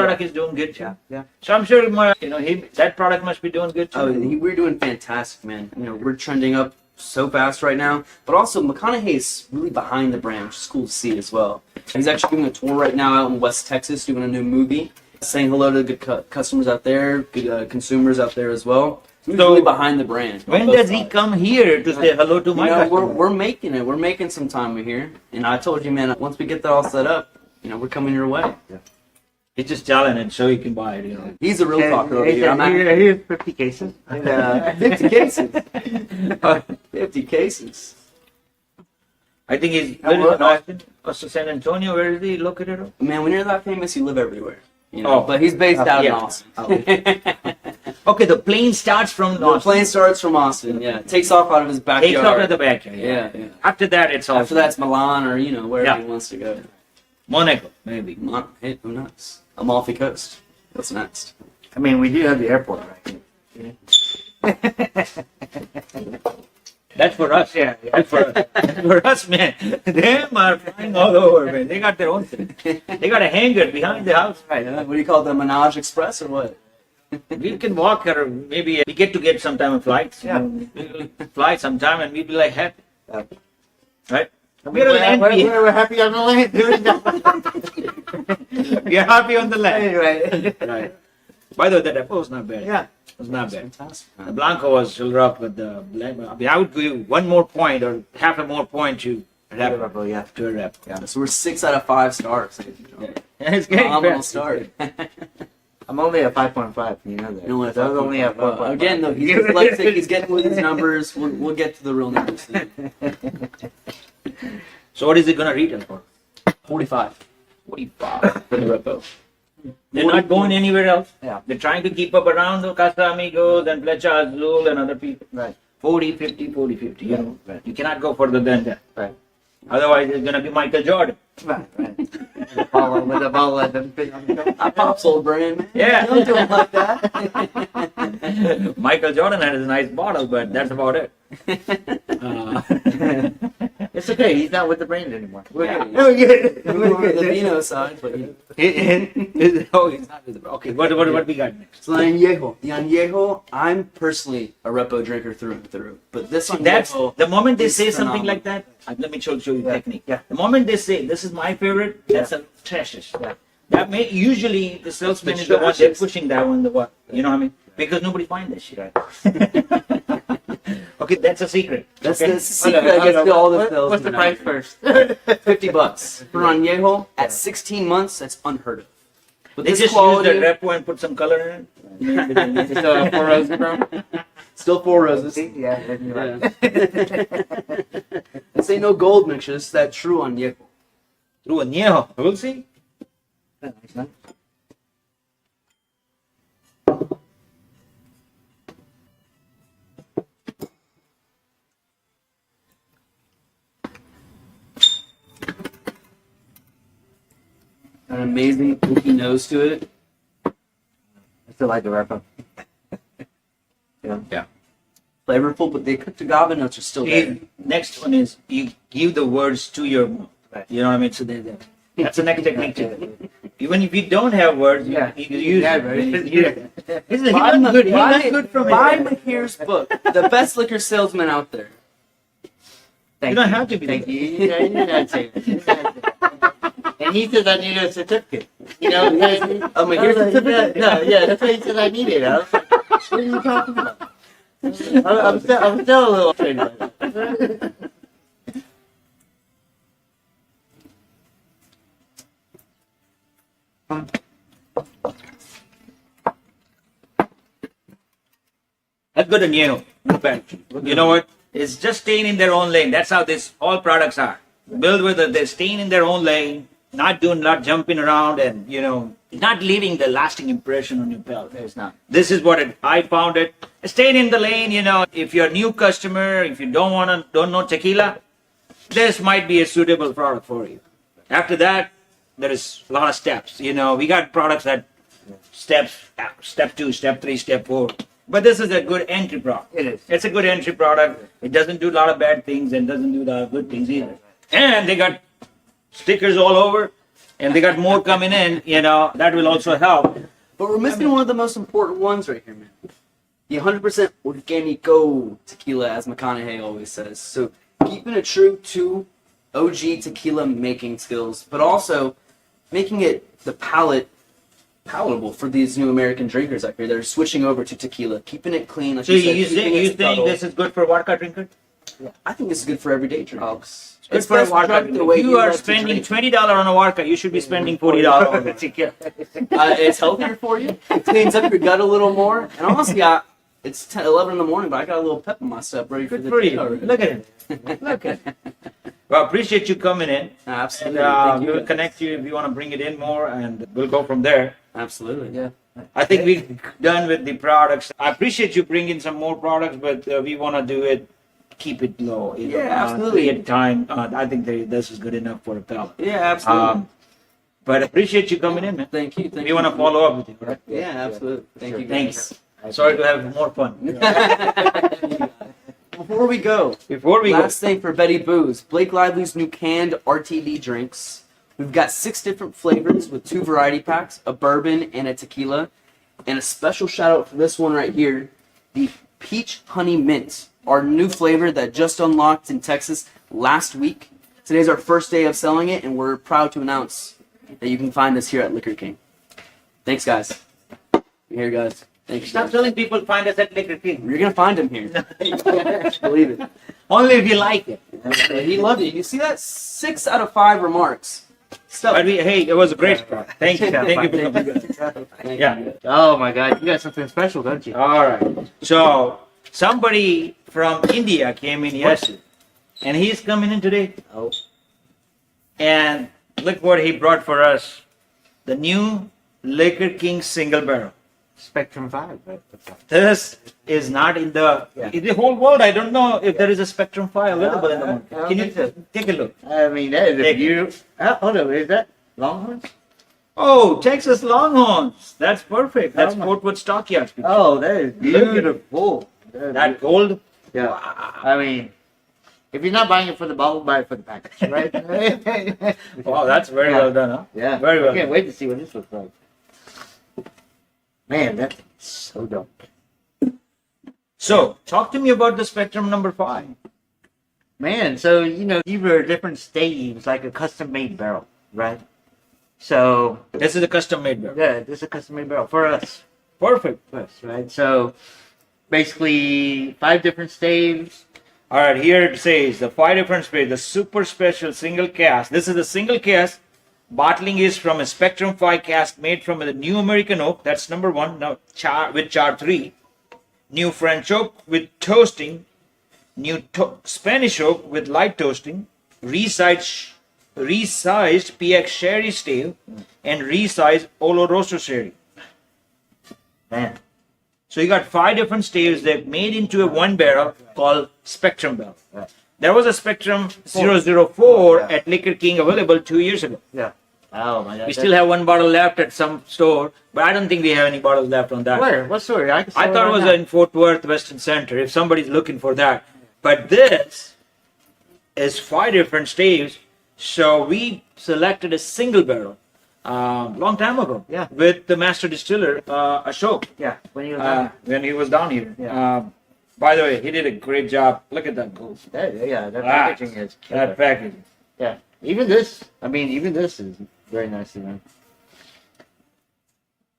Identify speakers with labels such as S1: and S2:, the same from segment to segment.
S1: product is doing good too.
S2: Yeah.
S1: So I'm sure that product must be doing good too.
S3: Oh, we're doing fantastic, man. We're trending up so fast right now. But also, McConaughey's really behind the brand, which is cool to see as well. He's actually doing a tour right now out in West Texas, doing a new movie, saying hello to good customers out there, good consumers out there as well. He's really behind the brand.
S1: When does he come here to say hello to my customers?
S3: We're making it. We're making some time here. And I told you, man, once we get that all set up, we're coming your way.
S2: Yeah.
S1: He's just telling it so you can buy it.
S3: He's a real talker over here.
S2: Here's 50 cases. And,
S3: 50 cases. 50 cases.
S1: I think he's living in Austin or San Antonio. Where is he located?
S3: Man, when you're that famous, you live everywhere.
S1: Oh.
S3: But he's based out in Austin.
S1: Okay, the plane starts from Austin.
S3: The plane starts from Austin, yeah. It takes off out of his backyard.
S1: Takes off at the backyard.
S3: Yeah.
S1: After that, it's
S3: After that's Milan or, wherever he wants to go.
S1: Monaco, maybe.
S3: Hey, who knows? Amalfi Coast. What's next?
S2: I mean, we do have the airport, right?
S1: That's for us. Yeah. That's for us. That's for us, man. Them are flying all over, man. They got their own thing. They got a hangar behind the house.
S3: Right. What do you call it, the Manoj Express or what?
S1: We can walk or maybe we get sometime in flights.
S2: Yeah.
S1: We'll fly sometime and we'll be like happy. Right?
S2: We're happy on the land doing that.
S1: We're happy on the land.
S2: Right.
S1: By the way, the depot was not bad.
S2: Yeah.
S1: It was not bad.
S3: Fantastic.
S1: The Blanco was still rough, but I would give you one more point or half a more point to wrap.
S2: Yeah.
S1: To a wrap.
S3: Yeah. So we're 6 out of 5 stars.
S1: It's getting
S3: Phenomenal
S1: bad.
S3: start.
S2: I'm only at 5.5. You know that.
S3: You know what?
S2: I was only at 5.5.
S3: Again, though, he's dyslexic. He's getting with his numbers. We'll get to the real numbers soon.
S1: So what is it gonna retail for?
S3: 45.
S1: 45 for the repo. They're not going anywhere else.
S2: Yeah.
S1: They're trying to keep up around the Casa Amigos and Flecha Azul and other people.
S2: Right.
S1: 40, 50, 40, 50. You know,
S2: Right.
S1: you cannot go further than that.
S2: Right.
S1: Otherwise, it's gonna be Michael Jordan.
S2: Right. With the ball that doesn't fit on the cover.
S3: I Pop's old brand, man.
S1: Yeah.
S3: Don't do him like that.
S1: Michael Jordan had a nice bottle, but that's about it.
S2: It's okay. He's not with the brand anymore.
S3: Yeah.
S2: We're good.
S3: We're the Vino side, but
S1: Oh, he's not with the. Okay, what we got next?
S3: so the Añejo, I'm personally a repo drinker through and through. But this one,
S1: That's the moment they
S3: is
S1: say something
S3: phenomenal.
S1: like that. Let me show you technique.
S2: Yeah.
S1: The moment they say this is my favorite, that's a trashish.
S2: Yeah.
S1: That may usually the salesman is the one they're pushing that one. You know what I mean? Because nobody finds that shit. Okay, that's a secret.
S3: That's
S1: okay?
S3: the secret that gets to all the sales.
S2: What's the price first?
S3: $50 for Añejo at 16 months. That's unheard of. But
S1: They
S3: this
S1: just
S3: quality,
S1: use the repo and put some color in it.
S2: Just 4 roses, bro.
S3: still 4 roses.
S2: Yeah. Then you're
S3: Yeah.
S2: right.
S3: This ain't no gold mixture. This is that true Añejo.
S1: Through a Añejo. We'll see.
S3: An amazing pinky nose to it.
S2: I still like the repo.
S1: Yeah.
S3: Flavorful, but the cooked agave notes are still there.
S1: Next one is you give the words to your mouth. You know what I mean? So that's the next technique too. Even if you don't have words, you use
S2: Yeah,
S1: it.
S2: right.
S1: He learned good. He learned good from
S3: Buy
S1: it.
S3: Mihir's book, the best liquor salesman out there.
S1: You don't have to be.
S2: Thank you. Yeah, you did not say that. And he says I need a certificate. You know,
S3: A Mihir certificate?
S2: That's what he said I needed. I was like, what are you talking about? I'm still a little afraid of that.
S1: That's good and you. You know what? It's just staying in their own lane. That's how all products are. Built with it, they're staying in their own lane, not jumping around and, not leaving the lasting impression on your palate.
S2: It's not.
S1: This is what I found it. Staying in the lane, if you're a new customer, if you don't know tequila, this might be a suitable product for you. After that, there is a lot of steps. We got products that step 2, step 3, step 4. But this is a good entry product.
S2: It is.
S1: It's a good entry product. It doesn't do a lot of bad things and doesn't do a lot of good things either. And they got stickers all over. and they got more coming in, that will also help.
S3: But we're missing one of the most important ones right here, man. The 100% organico tequila, as McConaughey always says. So keeping it true to OG tequila making skills, but also making it the palatable for these new American drinkers out here that are switching over to tequila, keeping it clean. Like
S1: So you think this is good for vodka drinkers?
S3: I think this is good for everyday drinkers.
S1: It's for a vodka drinker. If you are spending $20 on a vodka, you should be spending $40 on the tequila.
S3: It's healthier for you. It cleans up your gut a little more. And honestly, it's 10, 11 in the morning, but I got a little pep in my step ready for
S1: Good
S3: the
S1: for
S3: day
S1: you.
S3: already.
S1: Look at it. Look at it. Well, appreciate you coming in.
S3: Absolutely.
S1: And
S3: Thank you
S1: we'll
S3: guys.
S1: connect you if you want to bring it in more, and we'll go from there.
S3: Absolutely. Yeah.
S1: I think we're done with the products. I appreciate you bringing some more products, but we want to do it, keep it low.
S3: Yeah, absolutely.
S1: 3 at a time. I think this is good enough for a pal.
S3: Yeah, absolutely.
S1: But appreciate you coming in, man.
S3: Thank you.
S1: We want to follow up with you, right?
S3: Yeah, absolutely. Thank you.
S1: Thanks. Sorry to have more fun.
S3: Before we go, last thing for Betty Booze, Blake Lively's new canned RTD drinks. We've got 6 different flavors with 2 variety packs, a bourbon and a tequila. And a special shout out for this one right here, the Peach Honey Mint, our new flavor that just unlocked in Texas last week. Today's our first day of selling it, and we're proud to announce that you can find us here at Liquor King. Thanks, guys. You're here, guys. Thanks.
S1: Stop telling people find us at Liquor King.
S3: You're gonna find him here. Believe it.
S1: Only if you like it.
S3: He loved it. You see that? 6 out of 5 remarks. Stuff.
S1: But hey, it was a great spot. Thank you. Thank you for coming. Yeah.
S2: Oh my God, you got something special, don't you?
S1: All right. So somebody from India came in yesterday, and he's coming in today.
S2: Oh.
S1: And look what he brought for us: the new Liquor King single barrel.
S2: Spectrum 5, right?
S1: This is not in the whole world. I don't know if there is a Spectrum 5 available in the market.
S2: I don't
S1: Can you
S2: think so.
S1: take a look?
S2: I mean, that is a
S1: Take it.
S2: beautiful. Hold on, is that Longhorns?
S1: Oh, Texas Longhorns. That's perfect. That's
S2: Oh, my-
S1: Fort Worth Stockyards.
S2: Oh, that is
S1: Look at it.
S2: beautiful.
S1: That gold.
S2: Yeah. I mean, if you're not buying it for the bottle, buy it for the package, right?
S1: Wow, that's very well done, huh?
S2: Yeah.
S1: Very well
S2: I can't
S1: done.
S2: wait to see what this looks like. Man, that's so dope.
S1: So, talk to me about the Spectrum number 5.
S2: Man, so these were different staves, like a custom-made barrel, right? So
S1: This is a custom made barrel.
S2: yeah, this is a custom-made barrel for us,
S1: Perfect.
S2: right? So basically, 5 different staves.
S1: All right, here it says the 5 different sprays, the super special single cask. This is a single cask. Bottling is from a Spectrum 5 cask made from the new American oak. That's number 1. Now, with char 3. New French oak with toasting. New Spanish oak with light toasting. Resized PX sherry stale. And resized Oloroso sherry.
S2: Man,
S1: So you got 5 different staves that made into a 1 barrel called Spectrum barrel.
S2: Right.
S1: There was a Spectrum 004
S2: Yeah.
S1: at Liquor King available 2 years ago.
S2: yeah. Oh my God.
S1: We still have 1 bottle left at some store, but I don't think we have any bottles left on that.
S2: Where? What story?
S1: I thought it was in Fort Worth Western Center. If somebody's looking for that, but this is 5 different staves. So we selected a single barrel long time ago.
S2: Yeah.
S1: With the master distiller Ashok
S2: Yeah, when you
S1: when he was down here.
S2: Yeah.
S1: By the way, he did a great job. Look at that gold.
S2: that
S1: Ah,
S2: packaging is killer.
S1: That packaging.
S2: Yeah, even this is very nicely done.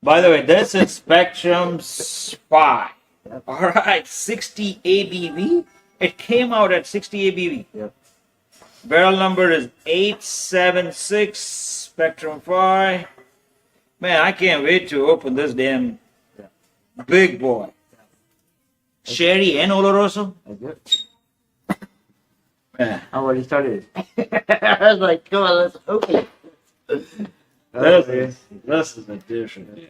S1: By the way, this is Spectrum 5. All right, 60 ABV. It came out at 60 ABV.
S2: Yep.
S1: Barrel number is 876 Spectrum 5. Man, I can't wait to open this damn big boy. Sherry and Oloroso.
S2: That's good.
S1: Man,
S2: I already started. I was like, come on, let's open it.
S1: this is a different.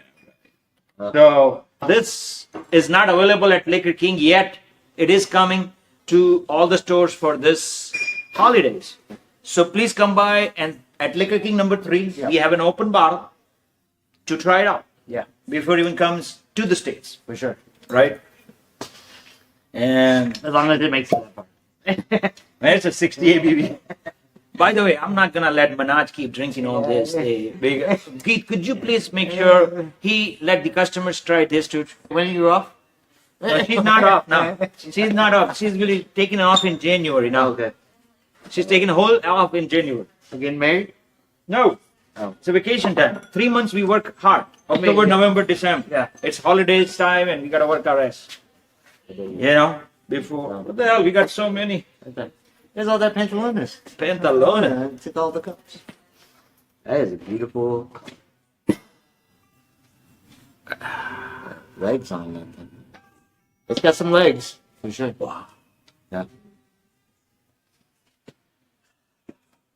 S1: So this is not available at Liquor King yet. It is coming to all the stores for this holidays. So please come by, and at Liquor King number 3, we have an open bottle to try it out
S2: Yeah,
S1: before it even comes to the States,
S2: for sure.
S1: right? And
S2: As long as it makes it that far.
S1: it's a 60 ABV. By the way, I'm not gonna let Manoj keep drinking all this. Keith, could you please make sure he let the customers try this too?
S2: When are you off?
S1: No, she's not off now. She's not off. She's really taking off in January now.
S2: Okay.
S1: She's taking a whole off in January.
S2: You getting married?
S1: No.
S2: Oh.
S1: It's a vacation time. 3 months we work hard. October,
S2: yeah.
S1: November, December.
S2: Yeah.
S1: It's holidays time and we gotta work our ass. You know? Before. What the hell? We got so many
S2: There's all that pantalones.
S1: pantalones.
S2: Took all the cups. That is a beautiful legs on that thing. It's got some legs, for sure.
S1: Wow.
S2: Yeah.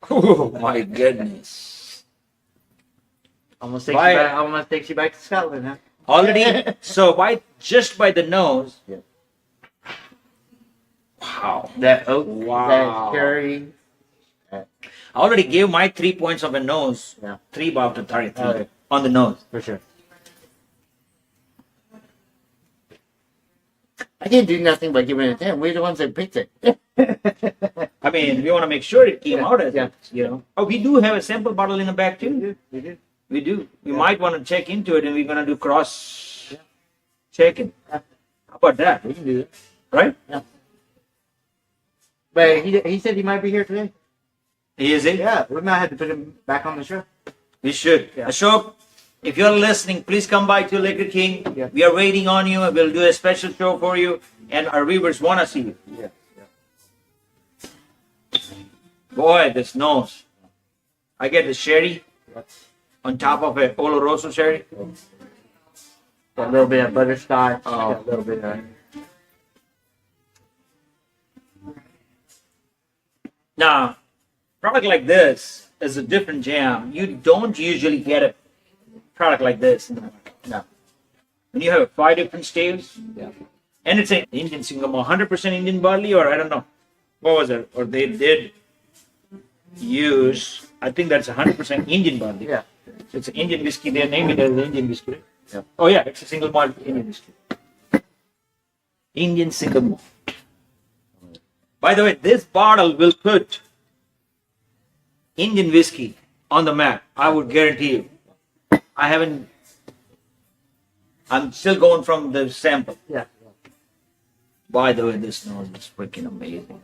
S1: Oh my goodness.
S2: Almost
S1: Why-
S2: takes you back to Scotland, huh?
S1: Already, so just by the nose.
S2: Yeah.
S1: Wow.
S2: That oak,
S1: Wow.
S2: that cherry.
S1: I already gave my 3 points of a nose.
S2: Yeah.
S1: 3 out of 33
S2: Okay.
S1: on the nose.
S2: For sure. I didn't do nothing by giving it a 10. We're the ones that picked it.
S1: I mean, we want to make sure it came out as
S2: Yeah.
S1: you know. Oh, we do have a sample bottle in the back too.
S2: We did.
S1: We do. We
S2: Yeah.
S1: might want to check into it, and we're gonna do cross
S2: Yeah.
S1: checking.
S2: Yeah.
S1: How about that?
S2: We can do it.
S1: Right?
S2: But he said he might be here today.
S1: Is it?
S2: Yeah, we might have to put him back on the show.
S1: We should.
S2: Yeah.
S1: Ashok, if you're listening, please come by to Liquor King.
S2: Yeah.
S1: We are waiting on you. We'll do a special show for you, and our viewers want to see you.
S2: Yeah.
S1: Boy, this nose. I get the sherry
S2: Yeah.
S1: on top of a Oloroso sherry.
S2: A little bit of butterscotch.
S1: Oh.
S2: A little bit of...
S1: Now, product like this is a different jam. You don't usually get a product like this in the market.
S2: No.
S1: When you have 5 different staves,
S2: Yeah.
S1: and it's an Indian single malt, 100% Indian barley, or I don't know, what was it? Or they did use, I think that's 100% Indian barley.
S2: Yeah.
S1: So it's an Indian whiskey. They named it as Indian whiskey. Right?
S2: Yeah.
S1: Oh yeah, it's a single malt Indian whiskey. Indian single malt. By the way, this bottle will put Indian whiskey on the map. I would guarantee you. I'm still going from the sample.
S2: Yeah.
S1: By the way, this nose is freaking amazing.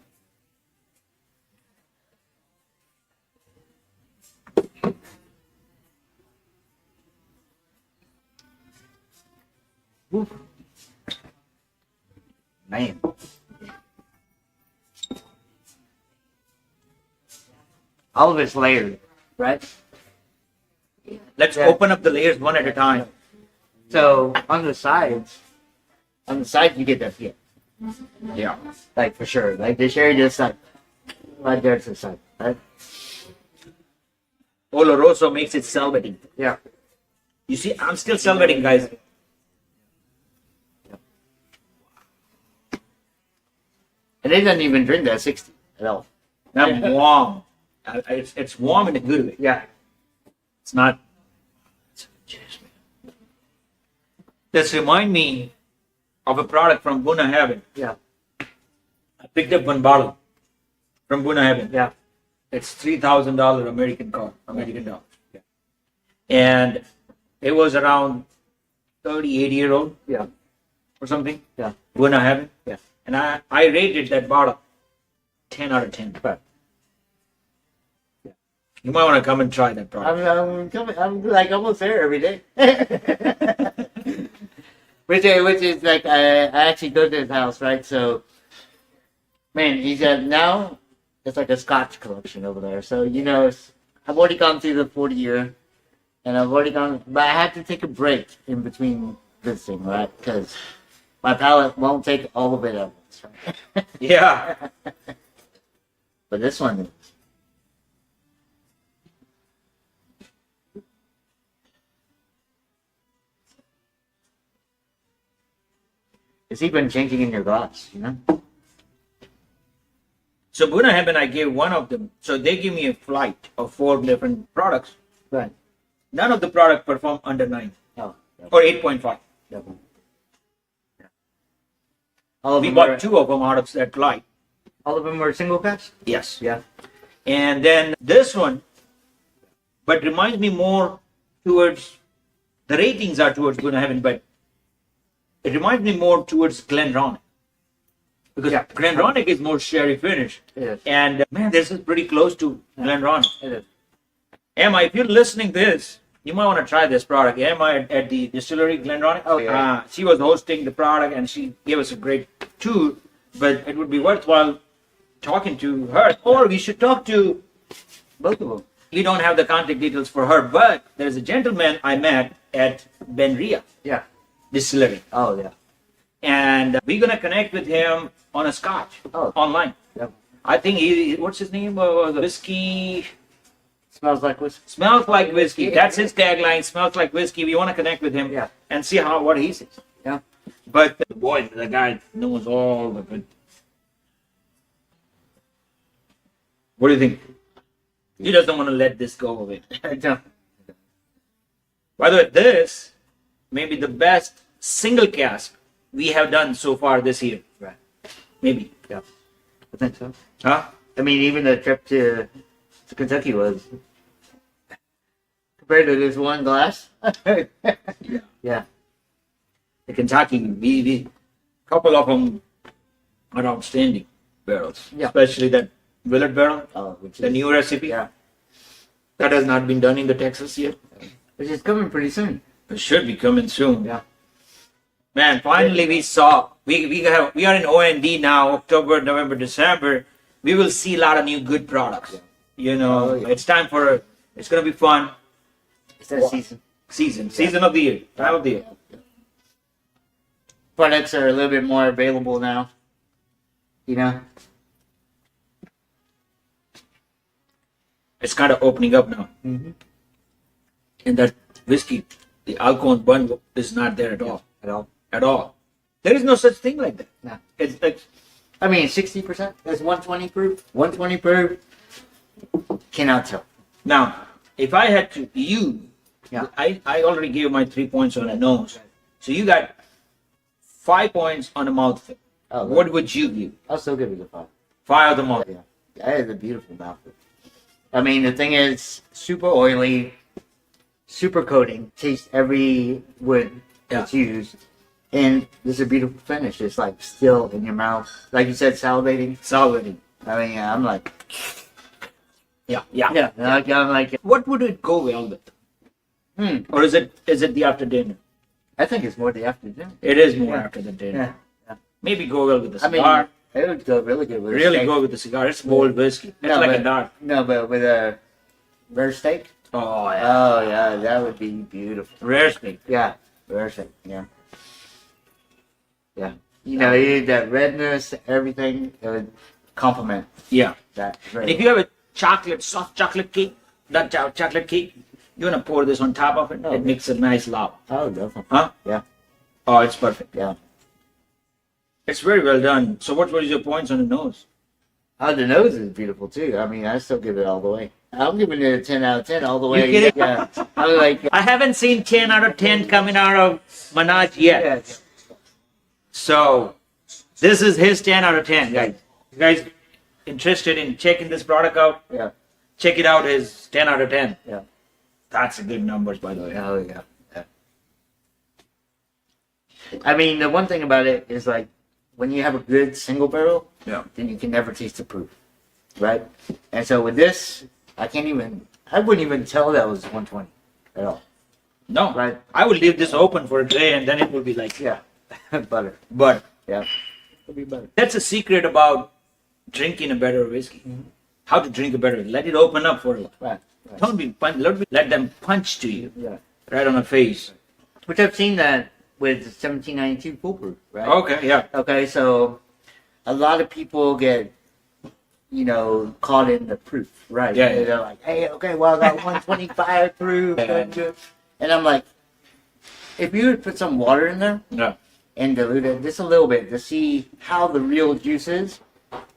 S1: Woo. Man.
S2: All of it's layered, right?
S1: Let's
S2: Yeah.
S1: open up the layers one at a time.
S2: So on the sides you get that feel.
S1: Yeah.
S2: Like for sure. Like the sherry just like right there to the side, right?
S1: Oloroso makes it salvating.
S2: Yeah.
S1: You see, I'm still salvating, guys.
S2: And it doesn't even drink that 60 at all.
S1: I'm warm. It's warm in a good way.
S2: Yeah.
S1: It's not. This remind me of a product from Buna Heaven.
S2: Yeah.
S1: I picked up one bottle from Buna Heaven.
S2: Yeah.
S1: It's $3,000 American dollars. Yeah. And it was around 80-year-old
S2: Yeah.
S1: or something.
S2: Yeah.
S1: Buna Heaven.
S2: Yeah.
S1: And I rated that bottle 10 out of 10.
S2: Right.
S1: You might want to come and try that product.
S2: I'm like almost there every day. which is like I actually go to his house, right? So, man, he's got now it's like a Scotch collection over there. So I've already gone through the 40-year, and I've already gone, but I have to take a break in between this thing, right? Because my palate won't take all of it at once. Right?
S1: Yeah.
S2: But this one. It's even changing in your glass,
S1: So Buna Heaven, I gave one of them. So they give me a flight of 4 different products.
S2: Right.
S1: None of the product perform under 9
S2: Oh,
S1: or 8.5.
S2: definitely. Yeah. All of
S1: We
S2: them
S1: bought
S2: were,
S1: 2 of them out of that flight.
S2: all of them were single caps?
S1: Yes.
S2: Yeah.
S1: And then this one, but reminds me more towards, the ratings are towards Good Heaven, but it reminds me more towards Glenronic. Because
S2: Yeah.
S1: Glenronic is more sherry finish.
S2: It is.
S1: And man, this is pretty close to Glenronic.
S2: It is.
S1: Emma, if you're listening this, you might want to try this product. Emma at the distillery, Glenronic.
S2: Oh, yeah.
S1: She was hosting the product and she gave us a great tour. But it would be worthwhile talking to her, or we should talk to.
S2: Both of them.
S1: We don't have the contact details for her, but there's a gentleman I met at Benria
S2: Yeah.
S1: Distillery,
S2: Oh, yeah.
S1: and we're gonna connect with him on a scotch online.
S2: Yep.
S1: I think what's his name? Whiskey.
S2: Smells like whiskey.
S1: Smells like whiskey. That's his tagline. Smells like whiskey. We want to connect with him
S2: Yeah.
S1: and see what he says.
S2: Yeah.
S1: But boy, the guy knows all the good. What do you think? He doesn't want to let this go away.
S2: I don't.
S1: By the way, this may be the best single cask we have done so far this year.
S2: Right.
S1: Maybe.
S2: Yeah. I think so.
S1: Huh?
S2: I mean, even the trip to Kentucky was compared to this one glass. Yeah.
S1: The Kentucky, we couple of them are outstanding barrels.
S2: Yeah.
S1: Especially that Willard barrel,
S2: Oh, which
S1: the
S2: is,
S1: new recipe.
S2: yeah,
S1: That has not been done in the Texas yet.
S2: which is coming pretty soon.
S1: It should be coming soon.
S2: Yeah.
S1: Man, finally we saw we are in OND now, October, November, December. We will see a lot of new good products. You know,
S2: Oh, yeah.
S1: it's time for it's gonna be fun.
S2: It's that season.
S1: Season of the year, time of the year.
S2: Products are a little bit more available now. You know.
S1: It's kind of opening up now.
S2: Mm-hmm.
S1: And that whiskey, the alcohol bun is not there at all.
S2: At all.
S1: At all. There is no such thing like that.
S2: No.
S1: It's like,
S2: I mean, 60%. That's 120 proof. 120 proof. Cannot tell.
S1: now, if I had to,
S2: Yeah.
S1: I already gave my 3 points on the nose. So you got 5 points on the mouthful.
S2: Oh,
S1: What would you give?
S2: I'll still give it a 5.
S1: 5 on the mouth.
S2: Yeah. That is a beautiful mouthful. I mean, the thing is, super oily, super coating. Taste every wood that's used. And this is a beautiful finish. It's like still in your mouth. Like you said, salivating.
S1: Salivating.
S2: I mean, I'm like,
S1: Yeah.
S2: I'm like,
S1: What would it go well with? Or is it the after dinner?
S2: I think it's more the afternoon.
S1: It is more
S2: Yeah.
S1: after the dinner.
S2: Yeah.
S1: Maybe go well with the
S2: I mean,
S1: cigar.
S2: it would go really good with a
S1: Really
S2: steak.
S1: go with the cigar. It's bold whiskey. It's
S2: No,
S1: like
S2: but-
S1: a dark.
S2: No, but with a rare steak.
S1: Oh yeah.
S2: Oh yeah, that would be beautiful.
S1: Rare steak.
S2: Yeah, rare steak. Yeah, yeah. You know, that redness, everything, it would complement
S1: Yeah.
S2: that.
S1: And if you have a soft chocolate cake, that chocolate cake, you want to pour this on top of it.
S2: Oh,
S1: It makes a nice lava.
S2: Oh, definitely.
S1: Huh?
S2: Yeah,
S1: Oh, it's perfect.
S2: yeah.
S1: It's very well done. So what was your points on the nose?
S2: Oh, the nose is beautiful too. I mean, I still give it all the way. I'm giving it a 10 out of 10 all the way.
S1: You kidding?
S2: Yeah. I'm like,
S1: I haven't seen 10 out of 10 coming out of Manoj yet.
S2: yeah.
S1: So this is his 10 out of 10, guys. You guys interested in checking this product out?
S2: Yeah.
S1: Check it out. His 10 out of 10.
S2: Yeah.
S1: That's a good numbers, by the way.
S2: Oh, yeah. Yeah. I mean, the one thing about it is like, when you have a good single barrel,
S1: Yeah.
S2: then you can never taste the proof, right? And so with this, I wouldn't even tell that was 120 at all,
S1: No,
S2: right?
S1: I will leave this open for a day and then it will be like
S2: Yeah, butter.
S1: butter.
S2: Yeah, it'll be butter.
S1: That's a secret about drinking a better whiskey. How to drink a better. Let it open up for you.
S2: Right.
S1: Don't be let them punch to you
S2: Yeah,
S1: right on the face.
S2: which I've seen that with 1792 foolproof, right?
S1: Okay, yeah.
S2: Okay, so a lot of people get, caught in the proof, right?
S1: Yeah, yeah.
S2: They're like, hey, okay, well, I got 125 proof,
S1: Yeah.
S2: and I'm like, if you would put some water in there
S1: Yeah.
S2: and dilute it just a little bit to see how the real juice is,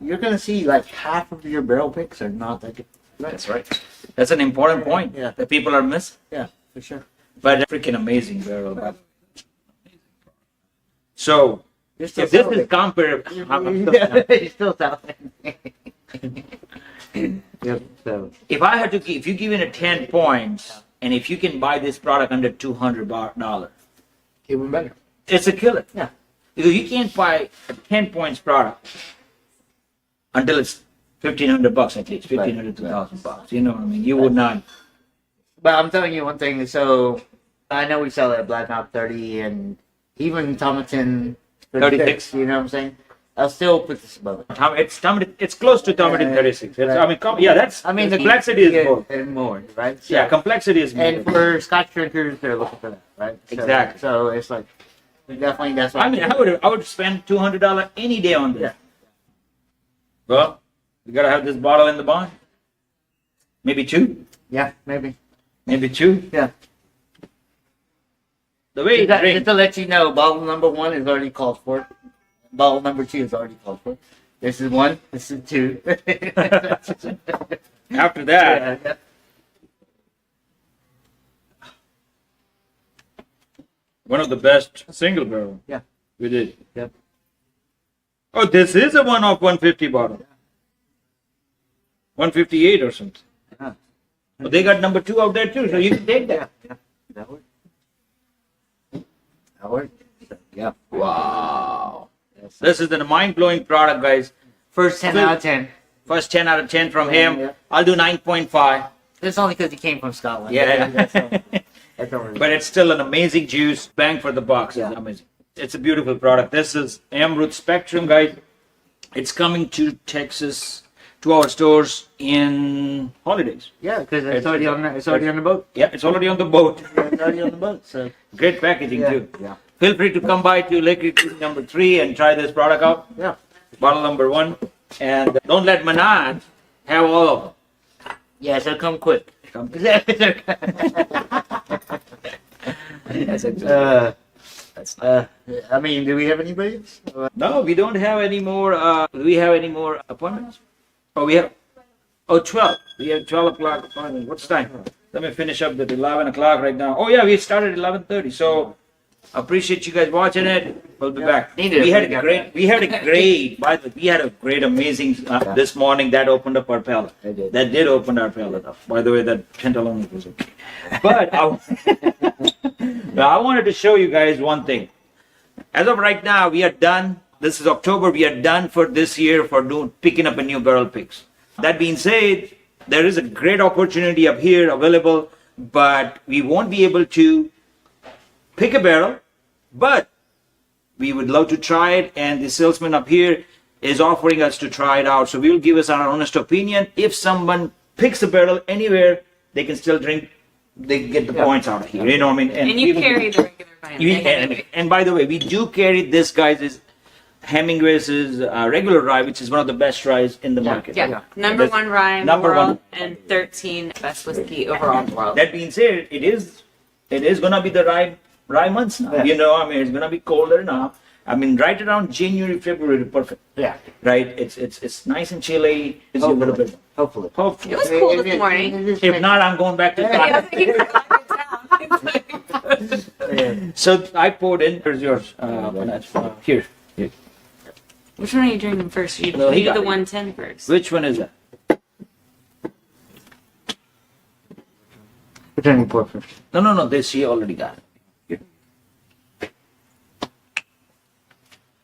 S2: you're gonna see like half of your barrel picks are not that good.
S1: That's right. That's an important point
S2: Yeah.
S1: that people are missing.
S2: Yeah, for sure.
S1: But freaking amazing barrel. But so
S2: You're still
S1: if this
S2: selling
S1: is
S2: it.
S1: comparable,
S2: You're still selling. Yep. So
S1: If I had to, if you give it a 10 points, and if you can buy this product under $200,
S2: even better.
S1: it's a killer.
S2: Yeah.
S1: Because you can't buy a 10 points product until it's $1,500 at least, 1,500 to $2,000. You know what I mean? You would not.
S2: But I'm telling you one thing. So I know we sell it at Black Mount 30 and even Tomatin 36. You know what I'm saying? I'll still put this above it.
S1: It's close to Tomatin 36.
S2: Right.
S1: I mean, that's.
S2: I mean,
S1: the complexity is more.
S2: And more, right? So,
S1: Yeah, complexity is more.
S2: and for Scotch drinkers, they're looking for that, right? So,
S1: Exactly.
S2: So it's like definitely that's. What
S1: I mean, I would spend $200 any day on this.
S2: Yeah.
S1: Well, you gotta have this bottle in the barn. Maybe two.
S2: Yeah, maybe.
S1: Maybe two.
S2: Yeah.
S1: The way you
S2: Just
S1: drink.
S2: to let you know, bottle number 1 is already called for. Bottle number 2 is already called for. This is 1. This is 2.
S1: After that,
S2: Yeah.
S1: one of the best single barrel.
S2: Yeah.
S1: We did.
S2: Yep.
S1: Oh, this is a one of 150 bottle. 158 or something.
S2: Yeah.
S1: But they got number 2 out there too, so you can take that.
S2: Yeah. That worked. That worked. Yeah.
S1: Wow. This is a mind-blowing product, guys.
S2: First 10 out of 10.
S1: First 10 out of 10 from him.
S2: Yeah.
S1: I'll do 9.5.
S2: It's only because he came from Scotland.
S1: Yeah.
S2: That's all right.
S1: But it's still an amazing juice. Bang for the bucks.
S2: Yeah.
S1: It's amazing. It's a beautiful product. This is Emerald Spectrum, guys. It's coming to Texas, to our stores in holidays.
S2: Yeah, because it's already on the boat.
S1: Yeah, it's already on the boat.
S2: Yeah, it's already on the boat. So
S1: Great packaging
S2: yeah.
S1: too.
S2: Yeah.
S1: Feel free to come by to Lake Retreat number 3 and try this product out.
S2: Yeah.
S1: Bottle number 1. And don't let Manoj have all of them.
S2: Yeah, so come quick.
S1: Come-
S2: That's I mean, do we have anybody else?
S1: No, we don't have any more. Do we have any more appointments? Oh, we have. Oh, 12. We have 12 o'clock appointment. What's time? Let me finish up at 11 o'clock right now. Oh, yeah, we started at 11:30. So, appreciate you guys watching it. We'll be back.
S2: Needed
S1: We
S2: it.
S1: had a great, by the way, we had a great, amazing, this morning that opened up our palate.
S2: It did.
S1: That did open our palate up. By the way, that Pentalonic was okay. But I wanted to show you guys one thing. As of right now, we are done. This is October. We are done for this year for picking up a new barrel picks. That being said, there is a great opportunity up here available, but we won't be able to pick a barrel, but we would love to try it, and the salesman up here is offering us to try it out. So we will give us our honest opinion. If someone picks a barrel anywhere, they can still drink. They get the points out of here. You know what I mean?
S4: And you carry the regular vine.
S1: And by the way, we do carry this, guys, is Hemingway's regular rye, which is one of the best ryes in the market.
S4: Yeah. Number one rye in the
S1: Number
S4: world
S1: one.
S4: and 13 best whiskey overall in the world.
S1: That being said, it is gonna be the rye months now.
S2: Yeah.
S1: You know, I mean, it's gonna be colder now. I mean, right around January, February, perfect.
S2: Yeah.
S1: Right? It's nice and chilly. It's a little bit.
S2: Hopefully.
S1: Hopefully.
S4: It was cool this morning.
S1: If not, I'm going back to
S4: Yeah, I
S1: Scotland.
S4: was thinking about it down.
S1: So I poured in. Here's yours. Here.
S4: Which one are you drinking first? You
S1: No, he
S4: do
S1: got
S4: the
S1: it.
S4: 110 first.
S1: Which one is that?
S2: Which one you pour first?
S1: No. This she already got. Here.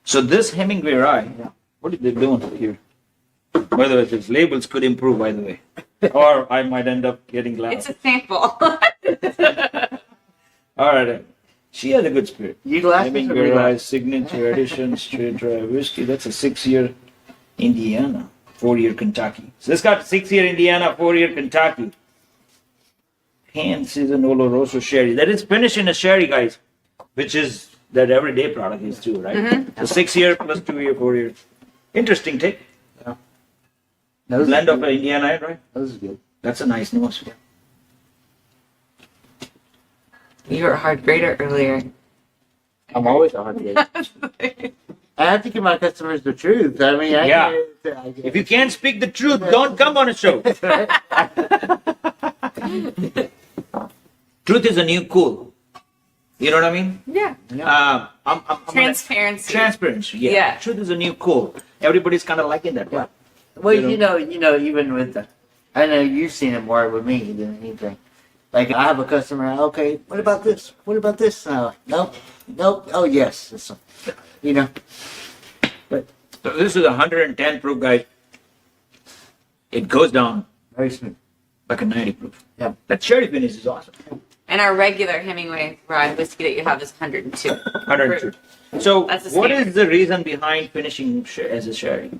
S1: So this Hemingway rye. What are they doing here? By the way, these labels could improve. By the way, or I might end up getting glass.
S4: It's a sample.
S1: All right. She has a good spirit.
S2: You glasses or
S1: Hemingway
S2: me
S1: Rye
S2: glasses?
S1: Signature Edition Straight Dry Whiskey. That's a 6-year Indiana, 4-year Kentucky. So this got 6-year Indiana, 4-year Kentucky. Hand seasoned Oloroso sherry. That is finished in a sherry, guys, which is that everyday product is too, right? So 6-year plus 2-year, 4-year. Interesting take.
S2: Those
S1: Blend
S2: are
S1: of
S2: good.
S1: Indiana, right?
S2: Those are good.
S1: That's a nice nose.
S4: You were a hard grader earlier.
S2: I'm always a hard to get. I have to give my customers the truth. I mean,
S1: If you can't speak the truth, don't come on a show. Truth is a new cool. You know what I mean?
S4: Yeah.
S1: I'm
S4: Transparency.
S1: Transparency. Yeah.
S4: Yeah.
S1: Truth is a new cool. Everybody's kind of liking that.
S2: Yeah. Well, you know, even with I know you've seen it more with me than anything. Like I have a customer. Okay, what about this? What about this? And I'm like, nope, nope. Oh yes, this one. You know. But
S1: So this is 110 proof, guys. It goes down
S2: very smooth.
S1: like a 90 proof.
S2: Yeah.
S1: That cherry finish is awesome.
S4: And our regular Hemingway rye whiskey that you have is 102.
S1: 102. So
S4: That's the
S1: what
S4: standard.
S1: is the reason behind finishing as a sherry?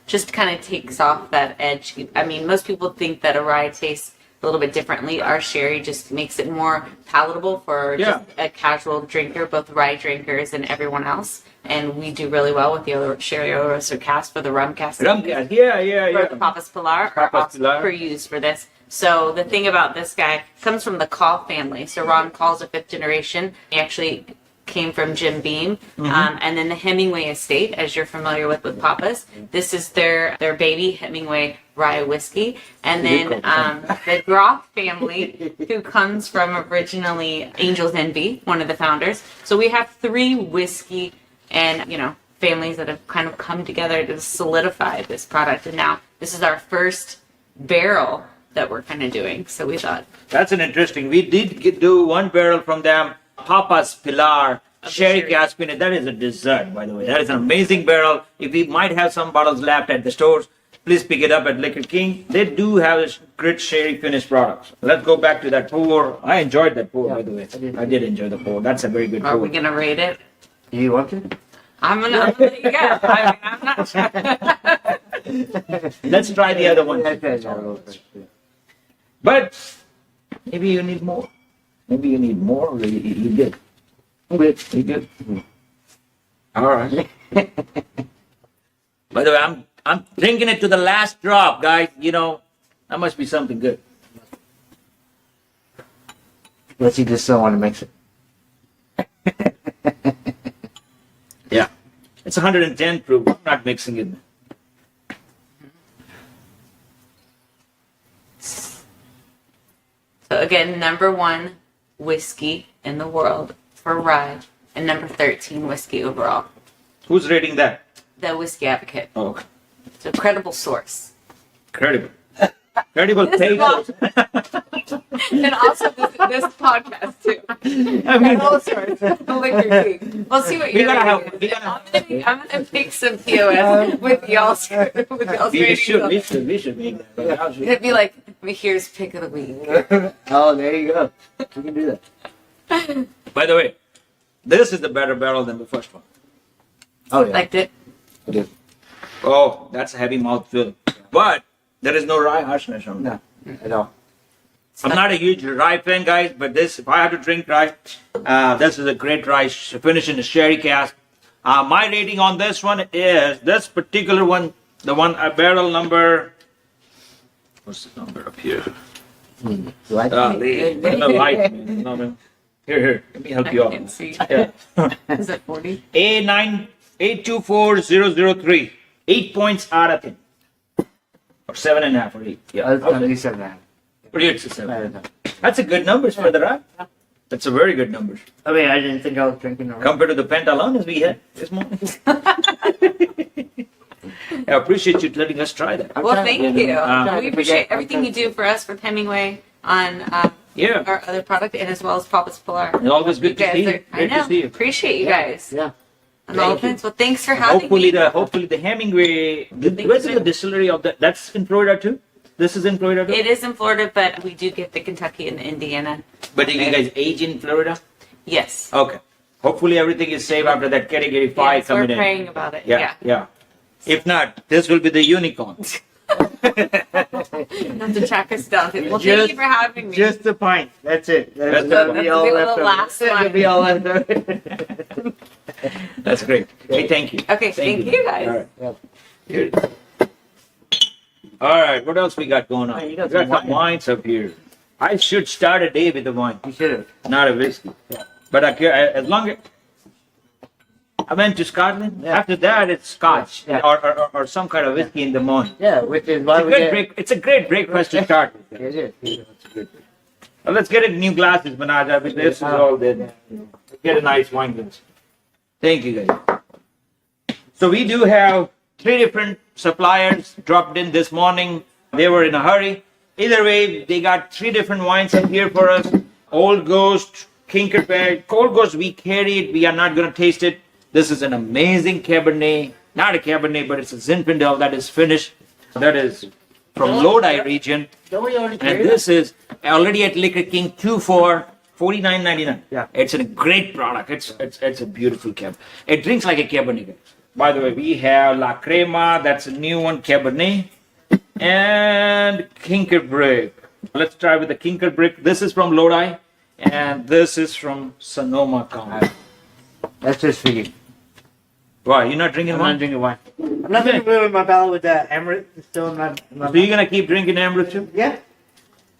S4: Just kind of takes off that edge. I mean, most people think that a rye tastes a little bit differently. Our sherry just makes it more palatable for just a casual drinker, both rye drinkers and everyone else. And we do really well with the other sherry roaster cask for the rum cask.
S1: Rum cask. Yeah,
S4: For the Papas Pilar are
S1: Papas
S4: also
S1: Pilar.
S4: used for this. So the thing about this guy comes from the Call family. So Ron Call's a fifth generation. He actually came from Jim Beam, and then the Hemingway estate, as you're familiar with Papas. This is their baby Hemingway rye whiskey, and then the Groth family, who comes from originally Angel's Envy, one of the founders. So we have three whiskey and families that have kind of come together to solidify this product, and now this is our first barrel that we're kind of doing. So we thought
S1: That's an interesting. We did do one barrel from them, Papa's Pilar, sherry cask finish. That is a dessert, by the way. That is an amazing barrel. If we might have some bottles left at the stores, please pick it up at Liquor King. They do have a great sherry finish products. Let's go back to that pour. I enjoyed that pour, by the way. I did enjoy the pour. That's a very good
S4: are
S1: pour.
S4: we gonna rate it?
S2: Do you want to?
S4: I'm gonna let you go. I mean, I'm not sure.
S1: Let's try the other one.
S2: Okay, no,
S1: But maybe you need more. Maybe you need more. Or you good. You good. All right. By the way, I'm drinking it to the last drop, guys. That must be something good.
S2: Unless you just don't want to mix it.
S1: Yeah. It's 110 proof. I'm not mixing it.
S4: So again, number 1 whiskey in the world for rye, and number 13 whiskey overall.
S1: Who's rating that?
S4: The Whiskey Advocate.
S1: Oh, okay.
S4: It's a credible source.
S1: Credible. Credible
S4: This is
S1: page.
S4: all- and also this podcast too.
S1: I mean,
S4: Credible source. The Liquor King. We'll see what
S1: We
S4: you're
S1: gotta
S4: rating
S1: have-
S4: is.
S1: we gotta-
S4: I'm gonna make some POS with y'all's
S1: we
S4: ratings.
S1: should make that.
S4: It'd be like Mihir's pick of the week.
S2: Oh, there you go. We can do that.
S1: By the way, this is the better barrel than the first one.
S2: Oh yeah.
S4: Liked it.
S2: It is.
S1: Oh, that's a heavy mouthfeel. But there is no rye harshness on it.
S2: No, at all.
S1: I'm not a huge rye fan, guys, but if I have to drink rye, this is a great rye finish in a sherry cask. My rating on this one is this particular one, the one barrel number. What's the number up here?
S2: You like
S1: The light. No. Here. Let me help
S4: I
S1: you
S4: can't
S1: out.
S4: see.
S1: Yeah.
S4: Is it 40?
S1: A924003. 8 points out of 10. Or 7.5 or 8. Yeah.
S2: I was gonna
S1: Okay.
S2: do 7.5.
S1: Pretty good,
S2: I
S1: 7.
S2: don't know.
S1: That's a good numbers for the rye. That's a very good numbers.
S2: I mean, I didn't think I was drinking the rum.
S1: Compared to the Pantalones we had this morning. I appreciate you letting us try that.
S2: I'm
S4: Well,
S2: trying-
S4: thank you.
S2: trying
S4: We
S2: to
S4: appreciate
S2: forget-
S4: everything you do for us with Hemingway on
S1: Yeah.
S4: our other product, and as well as Papa's Pilar.
S1: It's always good to
S4: guys
S1: see you.
S4: are- I
S1: Great
S4: know.
S1: to see you.
S4: Appreciate you guys.
S2: Yeah.
S4: On all
S1: Thank you.
S4: things. Well, thanks for having
S1: Hopefully
S4: me.
S1: hopefully the Hemingway. Where's the distillery of that? That's in Florida too. This is in Florida too.
S4: It is in Florida, but we do get the Kentucky and Indiana.
S1: But did you guys age in Florida?
S4: Yes.
S1: Okay. Hopefully everything is safe after that category 5
S4: Yes, we're
S1: coming in.
S4: praying about it.
S1: Yeah. If not, this will be the unicorn.
S4: You have to track us down. Well, thank
S2: Just-
S4: you for having me.
S2: Just a pint. That's it.
S1: That's
S2: That'll
S1: the-
S2: be all
S4: that's
S2: left
S4: the
S2: over.
S4: last
S2: That'll
S4: one.
S2: be all left over.
S1: That's great. Hey, thank you.
S4: Okay, thank you guys.
S1: All right.
S2: Yeah.
S1: Here it is. All right. What else we got going on?
S2: Hey, you
S1: We
S2: got
S1: got
S2: some
S1: some wines up here. I should start a day with the wine,
S2: You should have.
S1: not a whiskey. But as long as I went to Scotland,
S2: Yeah.
S1: after that it's Scotch
S2: Yeah.
S1: or some kind of whiskey in the morning.
S2: Yeah, which is why we get.
S1: It's a great breakfast to start with.
S2: It is.
S1: Well, let's get a new glasses, Manaj. But this is all there. Get a nice wine glass. Thank you, guys. So we do have 3 different suppliers dropped in this morning. They were in a hurry. Either way, they got 3 different wines up here for us. Old Ghost, Kinkerberg. Old Ghost, we carry it. We are not going to taste it. This is an amazing Cabernet. Not a Cabernet, but it's a Zinfandel that is finished. That is from Lodi region.
S2: Don't we already
S1: And
S2: carry
S1: this is already at Liquor King 2 for $49.99.
S2: Yeah.
S1: It's a great product. It's a beautiful Cab. It drinks like a Cabernet. By the way, we have La Crema. That's a new one, Cabernet. And Kinkerbrick. Let's try with the Kinkerbrick. This is from Lodi. And this is from Sonoma County.
S2: That's just for you.
S1: Why? You're not drinking
S2: I'm
S1: wine?
S2: not drinking wine. I'm not drinking with my palate with the Emirate. It's still not.
S1: So you're going to keep drinking Amrut too?
S2: Yeah.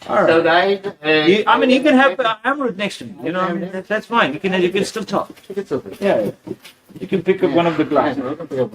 S1: All
S2: So
S1: right.
S2: guys,
S1: You can have Amrut next to me. You know, I mean, that's fine. You can still talk.
S2: it's okay.
S1: Yeah. You can pick up one of the glasses.
S2: Yeah.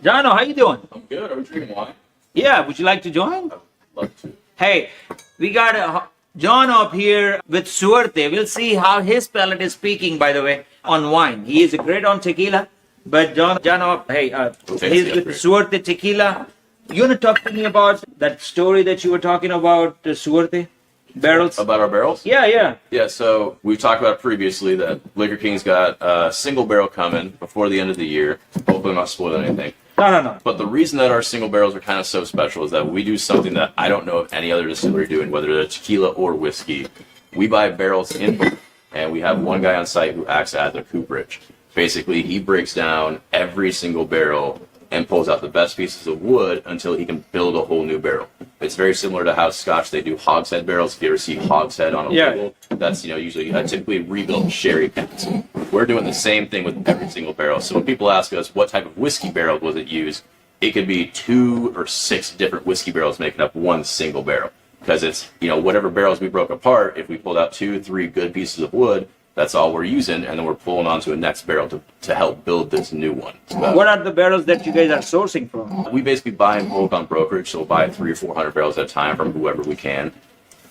S1: Jono, how you doing?
S5: I'm good. Are we drinking wine?
S1: Yeah, would you like to join?
S5: Love to.
S1: Hey, we got John up here with Suerte. We'll see how his palate is speaking, by the way, on wine. He is great on tequila, but John up, hey, he's with Suerte Tequila. You want to talk to me about that story that you were talking about, the Suerte barrels?
S5: About our barrels?
S1: Yeah.
S5: Yeah, so we've talked about previously that Liquor King's got a single barrel coming before the end of the year. Hopefully I'm not spoiling anything.
S1: No.
S5: But the reason that our single barrels are kind of so special is that we do something that I don't know of any other distillery doing, whether it's tequila or whiskey. We buy barrels in bulk, and we have one guy on site who acts as a cooperage. Basically, he breaks down every single barrel and pulls out the best pieces of wood until he can build a whole new barrel. It's very similar to how Scotch, they do hogshead barrels. If you ever see hogshead on a label, that's usually typically rebuilt sherry cans. We're doing the same thing with every single barrel. So when people ask us what type of whiskey barrel was it used, it could be 2 or 6 different whiskey barrels making up one single barrel. Because it's, whatever barrels we broke apart, if we pulled out 2, 3 good pieces of wood, that's all we're using, and then we're pulling onto a next barrel to help build this new one.
S1: What are the barrels that you guys are sourcing from?
S5: We basically buy in bulk on brokerage, so we'll buy 300 or 400 barrels at a time from whoever we can.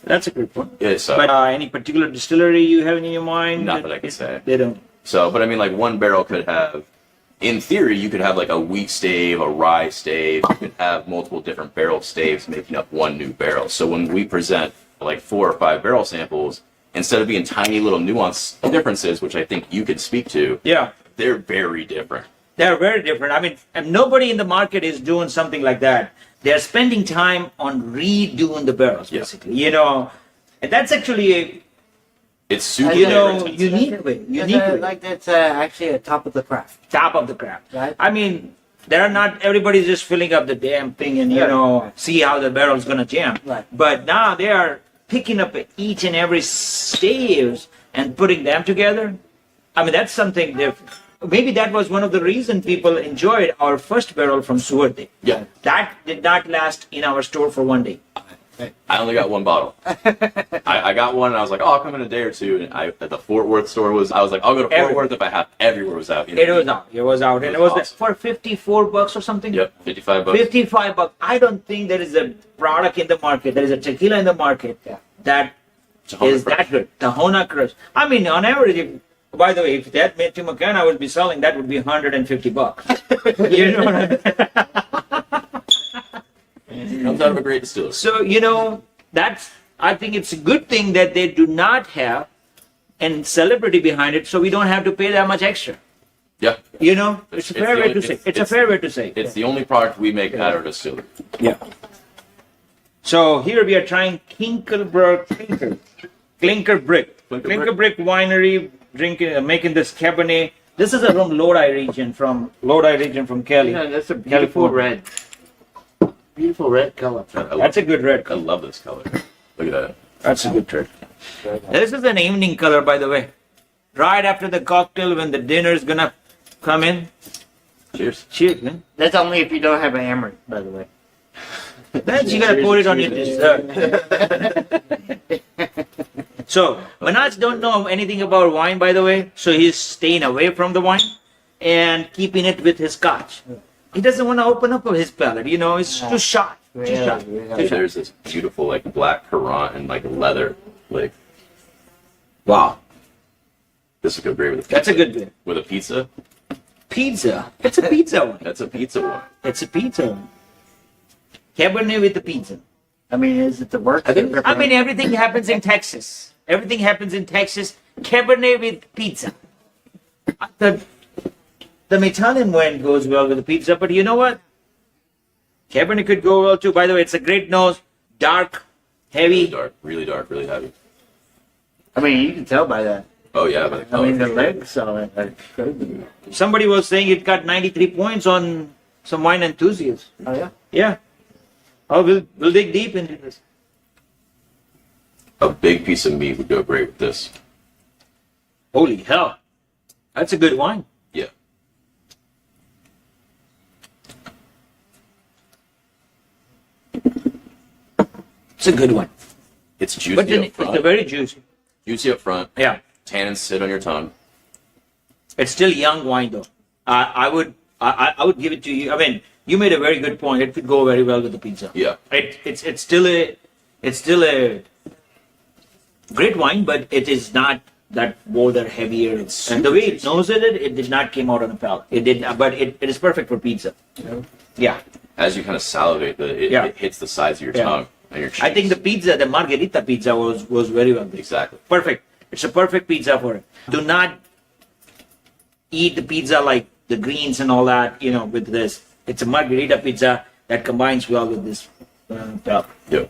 S1: That's a good point.
S5: Yeah, so
S1: But any particular distillery you have in your mind?
S5: Not that I can say.
S1: They don't.
S5: So, but I mean, like one barrel could have, in theory, you could have like a wheat stave, a rye stave. You could have multiple different barrel staves making up one new barrel. So when we present like 4 or 5 barrel samples, instead of being tiny little nuance differences, which I think you could speak to,
S1: Yeah.
S5: they're very different.
S1: They're very different. I mean, and nobody in the market is doing something like that. They're spending time on redoing the barrels,
S5: Yeah.
S1: basically. And that's actually a
S5: It's super
S1: unique way. Unique way.
S2: Like that's actually a top of the craft.
S1: Top of the craft.
S2: Right.
S1: I mean, there are not everybody's just filling up the damn thing and see how the barrel's gonna jam.
S2: Right.
S1: But now they are picking up each and every staves and putting them together. I mean, that's something different. Maybe that was one of the reasons people enjoyed our first barrel from Suerte.
S5: Yeah.
S1: That did not last in our store for 1 day.
S5: I only got one bottle. I got one and I was like, oh, I'll come in a day or two. And at the Fort Worth store I was like, I'll go to Fort Worth if I have. Everywhere was out.
S1: It was out. It was out. And it was
S5: awesome.
S1: for $54 or something?
S5: Yep, $55.
S1: $55. I don't think there is a product in the market, there is a tequila in the market that
S5: Tahona
S1: is
S5: Crush.
S1: that good. Tahona Crush. I mean, on average, by the way, if that Matthew McCann would be selling, that would be $150. You know what I mean?
S5: Comes out of a great distillery.
S1: So, I think it's a good thing that they do not have a celebrity behind it, so we don't have to pay that much extra.
S5: Yeah.
S1: It's a fair way to say. It's a fair way to say.
S5: It's the only product we make at our distillery.
S1: Yeah. So here we are trying Clinker Brick Winery, making this Cabernet. This is from Lodi region from Cali.
S2: Yeah, that's a beautiful red. Beautiful red color.
S1: That's a good red
S5: I
S1: color.
S5: love this color. Look at that.
S1: That's a good red. This is an evening color, by the way. Right after the cocktail, when the dinner is gonna come in.
S5: Cheers.
S1: Cheers, man.
S2: That's only if you don't have an Emirate, by the way.
S1: Then you gotta pour it on your dessert. So, Manoj don't know anything about wine, by the way, so he's staying away from the wine and keeping it with his scotch. He doesn't want to open up his palate, it's too shy. Too shy.
S5: There's this beautiful like black currant and like leather. Like,
S1: Wow.
S5: this would go great with a pizza.
S1: That's a good bit.
S5: With a pizza?
S1: Pizza. It's a pizza one.
S5: That's a pizza one.
S1: It's a pizza one. Cabernet with the pizza.
S2: I mean, is it the work?
S1: I mean, everything happens in Texas. Everything happens in Texas. Cabernet with pizza. The Italian wine goes well with the pizza, but you know what? Cabernet could go well too. By the way, it's a great nose, dark, heavy.
S5: Really dark, really heavy.
S2: I mean, you can tell by that.
S5: Oh yeah, by the
S2: I
S5: color.
S2: mean, the
S5: for sure.
S2: legs on it are crazy.
S1: Somebody was saying it got 93 points on some wine enthusiasts.
S2: Oh yeah.
S1: Yeah. Oh, we'll dig deep into this.
S5: A big piece of meat would go great with this.
S1: Holy hell. That's a good wine.
S5: Yeah.
S1: It's a good one.
S5: It's juicy
S1: But then
S5: up
S1: it's
S5: front.
S1: a very juicy.
S5: Juicy up front.
S1: Yeah.
S5: Tannins sit on your tongue.
S1: It's still young wine though. I would give it to you. I mean, you made a very good point. It could go very well with the pizza.
S5: Yeah.
S1: It's still a great wine, but it is not that bolder, heavier.
S5: It's
S1: And the way it
S5: super
S1: noses it did not came out on a palate. It did, but it is perfect for pizza. Yeah.
S5: As you kind of salivate,
S1: Yeah.
S5: it hits the sides of your
S1: Yeah.
S5: tongue and your cheeks.
S1: I think the pizza, the margherita pizza, was very well made.
S5: Exactly.
S1: Perfect. It's a perfect pizza for it. Do not eat the pizza like the greens and all that, with this. It's a margherita pizza that combines well with this palate.
S5: Yep.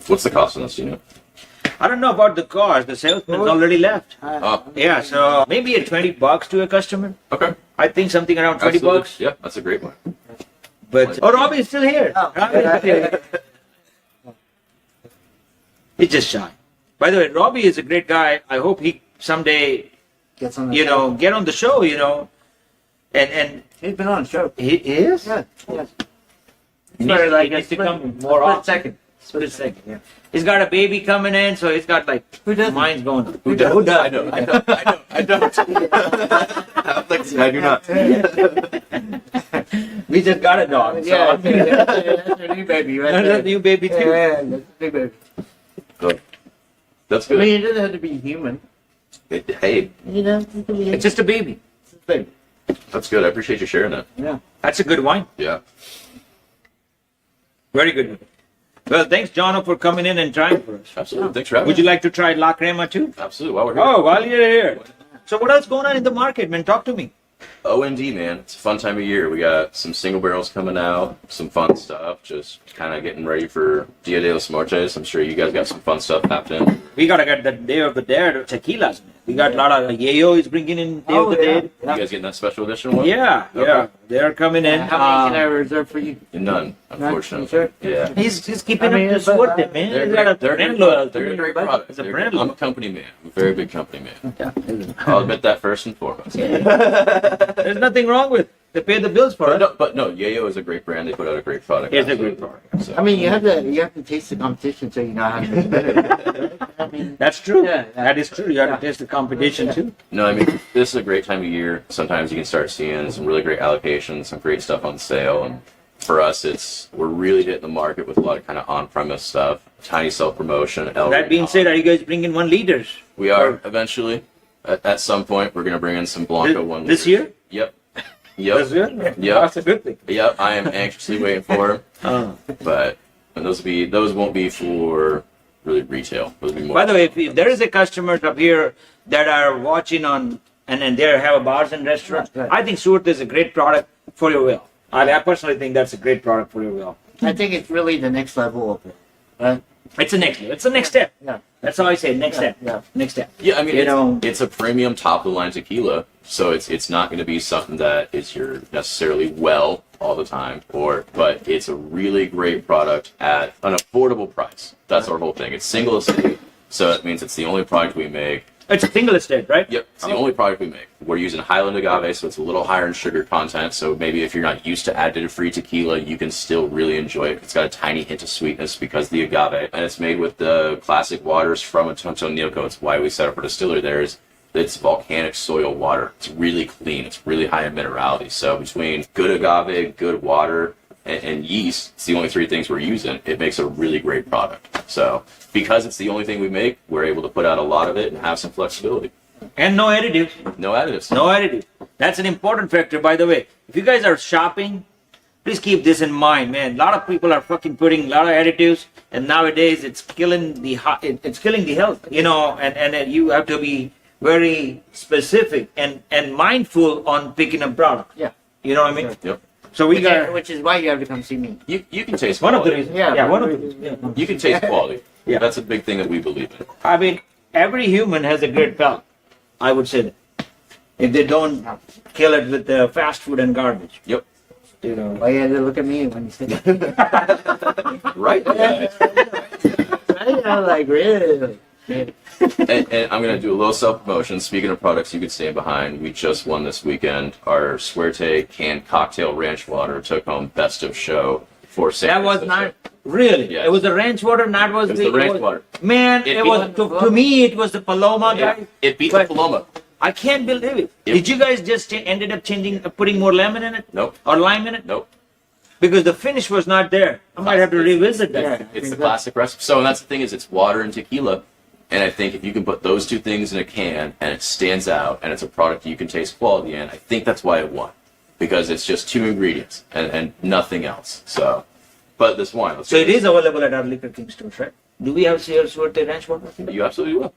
S5: What's the cost on this, you know?
S1: I don't know about the cost. The salesman's already left.
S5: Oh,
S1: Yeah, so maybe a $20 to a customer.
S5: okay.
S1: I think something around $20
S5: Absolutely.
S1: bucks.
S5: Yeah, that's a great one.
S1: But Robbie is still here. Robbie is still here. He's just shy. By the way, Robbie is a great guy. I hope he someday,
S2: Gets on the show.
S1: get on the show. And
S2: He's been on the show.
S1: he is.
S2: Yeah. Yeah.
S1: He needs to come more often.
S2: Second.
S1: Split second. Yeah. He's got a baby coming in, so he's got like
S2: Who doesn't?
S1: mind's going.
S5: Who does? I know. I don't. I do not.
S1: We just got a dog. So
S2: Yeah, that's your new baby, right?
S1: That's a new baby too.
S2: Yeah, that's a new baby.
S5: That's
S2: I
S5: good.
S2: mean, it doesn't have to be human.
S5: Hey,
S1: It's just a baby.
S2: It's a baby.
S5: that's good. I appreciate you sharing that.
S2: Yeah.
S1: That's a good wine.
S5: Yeah.
S1: Very good. Well, thanks, Jono, for coming in and trying for us.
S5: Absolutely. Thanks for having
S1: Would you
S5: me.
S1: like to try La Crema too?
S5: Absolutely. While we're here.
S1: Oh, while you're here. So what else going on in the market, man? Talk to me.
S5: OND, man. It's a fun time of year. We got some single barrels coming out, some fun stuff. Just kind of getting ready for Dia de los Muertos. I'm sure you guys got some fun stuff happening.
S1: We gotta get the Day of the Dead tequilas, man. We got a lot of Yayo is bringing in Day of the Dead.
S5: You guys getting that special edition one?
S1: Yeah,
S5: Okay.
S1: yeah. They're coming in.
S2: How many can I reserve for you?
S5: None, unfortunately.
S2: Sure.
S5: Yeah.
S1: He's keeping
S2: I mean,
S1: up to
S2: but,
S1: Sword, man.
S5: They're
S1: He's got a
S5: great,
S1: brand loyalty.
S5: they're a great product.
S1: It's a
S5: They're
S1: brand
S5: great. I'm a
S1: loyalty.
S5: company man. I'm a very big company man.
S1: Yeah.
S5: I'll admit that first and foremost.
S1: There's nothing wrong with it. They pay the bills for it.
S5: But no, Yayo is a great brand. They put out a great product.
S1: It's a great product.
S5: So.
S2: I mean, you have to taste the competition so you know how to make better. I mean,
S1: That's true.
S2: Yeah, yeah.
S1: That is true. You have
S2: Yeah.
S1: to taste the competition too.
S5: No, I mean, this is a great time of year. Sometimes you can start seeing some really great allocations, some great stuff on sale. And for us, we're really hitting the market with a lot of kind of on-premise stuff, tiny self-promotion.
S1: That being said, are you guys bringing 1 liters?
S5: we are eventually, at some point, we're going to bring in some Blanco one.
S1: This
S5: liters.
S1: year?
S5: Yep. Yep.
S1: This year?
S5: Yeah.
S1: That's a good thing.
S5: Yep. I am anxiously waiting for them. But and those won't be for really retail. Those will be more.
S1: By the way, if there is a customer up here that are watching on and they have a bars and restaurants,
S2: Right.
S1: I think Surat is a great product for your will. I personally think that's a great product for your will.
S2: I think it's really the next level of it. Right?
S1: It's a next level. It's the next step.
S2: Yeah.
S1: That's how I say it. Next
S2: Yeah,
S1: step.
S2: yeah.
S1: Next step.
S5: Yeah, I mean,
S1: You know-
S5: it's a premium top of the line tequila, so it's not going to be something that is your necessarily well all the time, but it's a really great product at an affordable price. That's our whole thing. It's single estate, so it means it's the only product we make.
S1: It's a single estate, right?
S5: Yep, it's the only product we make. We're using Highland agave, so it's a little higher in sugar content. So maybe if you're not used to additive-free tequila, you can still really enjoy it. It's got a tiny hint of sweetness because of the agave, and it's made with the classic waters from Atotonilco. It's why we set up our distillery there. It's volcanic soil water. It's really clean. It's really high in minerality. So between good agave, good water, and yeast, it's the only 3 things we're using. It makes a really great product. So because it's the only thing we make, we're able to put out a lot of it and have some flexibility.
S1: And no additives.
S5: No additives.
S1: No additive. That's an important factor, by the way. If you guys are shopping please keep this in mind, man. A lot of people are fucking putting a lot of additives, and nowadays it's killing it's killing the health, you know. And you have to be very specific and mindful on picking a product.
S2: Yeah.
S1: You know what I mean?
S5: Yep.
S1: So we got
S2: Which is why you have to come see me.
S5: You can taste
S1: one of the
S5: quality.
S1: reasons.
S2: Yeah,
S1: one of the reasons. Yeah.
S5: You can taste quality.
S1: Yeah.
S5: That's a big thing that we believe in.
S1: I mean, every human has a great palate. I would say that. If they don't kill it with the fast food and garbage.
S5: Yep.
S1: You know.
S2: Why you had to look at me when you said that?
S5: Right. Yeah.
S2: I'm like, really?
S5: And I'm gonna do a little self-promotion. Speaking of products you could stand behind, we just won this weekend. Our Suerte canned cocktail ranch water took home best of show for San
S1: That was
S5: Francisco.
S1: not really.
S5: Yes.
S1: It was the ranch water, not was
S5: It was the ranch water.
S1: Man,
S5: It
S1: it
S5: beat
S1: was
S5: the-
S1: to me. It was the Paloma
S5: Yeah.
S1: guy.
S5: It beat the
S1: But-
S5: Paloma.
S1: I can't believe it.
S5: Yep.
S1: Did you guys just ended up putting more lemon in it
S5: Nope.
S1: or lime in it?
S5: Nope.
S1: Because the finish was not there. I might have to revisit that.
S2: Yeah.
S5: It's the classic recipe. So, and that's the thing is, it's water and tequila. And I think if you can put those two things in a can and it stands out and it's a product you can taste quality in, I think that's why it won. Because it's just two ingredients and nothing else. So, but this wine. Let's
S1: So
S5: do
S1: it
S5: this.
S1: is available at our Liquor King stores, right? Do we have here Suerte ranch water?
S5: You absolutely will.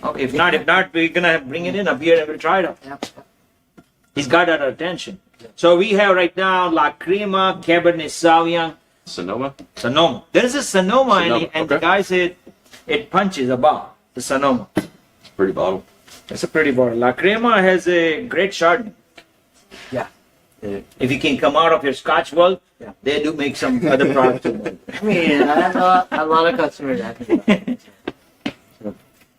S1: Okay, if not, we're gonna bring it in up here and we'll try it out.
S2: Yeah.
S1: He's got our attention. So we have right now La Crema, Cabernet Sauvignon,
S5: Sonoma?
S1: Sonoma. There is a Sonoma,
S5: Sonoma,
S1: and the
S5: okay.
S1: guy said it punches above the Sonoma.
S5: Pretty bottle.
S1: It's a pretty bottle. La Crema has a great Chardonnay.
S2: Yeah.
S1: If you can come out of your Scotch world,
S2: Yeah.
S1: they do make some other products too.
S2: I mean, I have a lot of customers asking about it.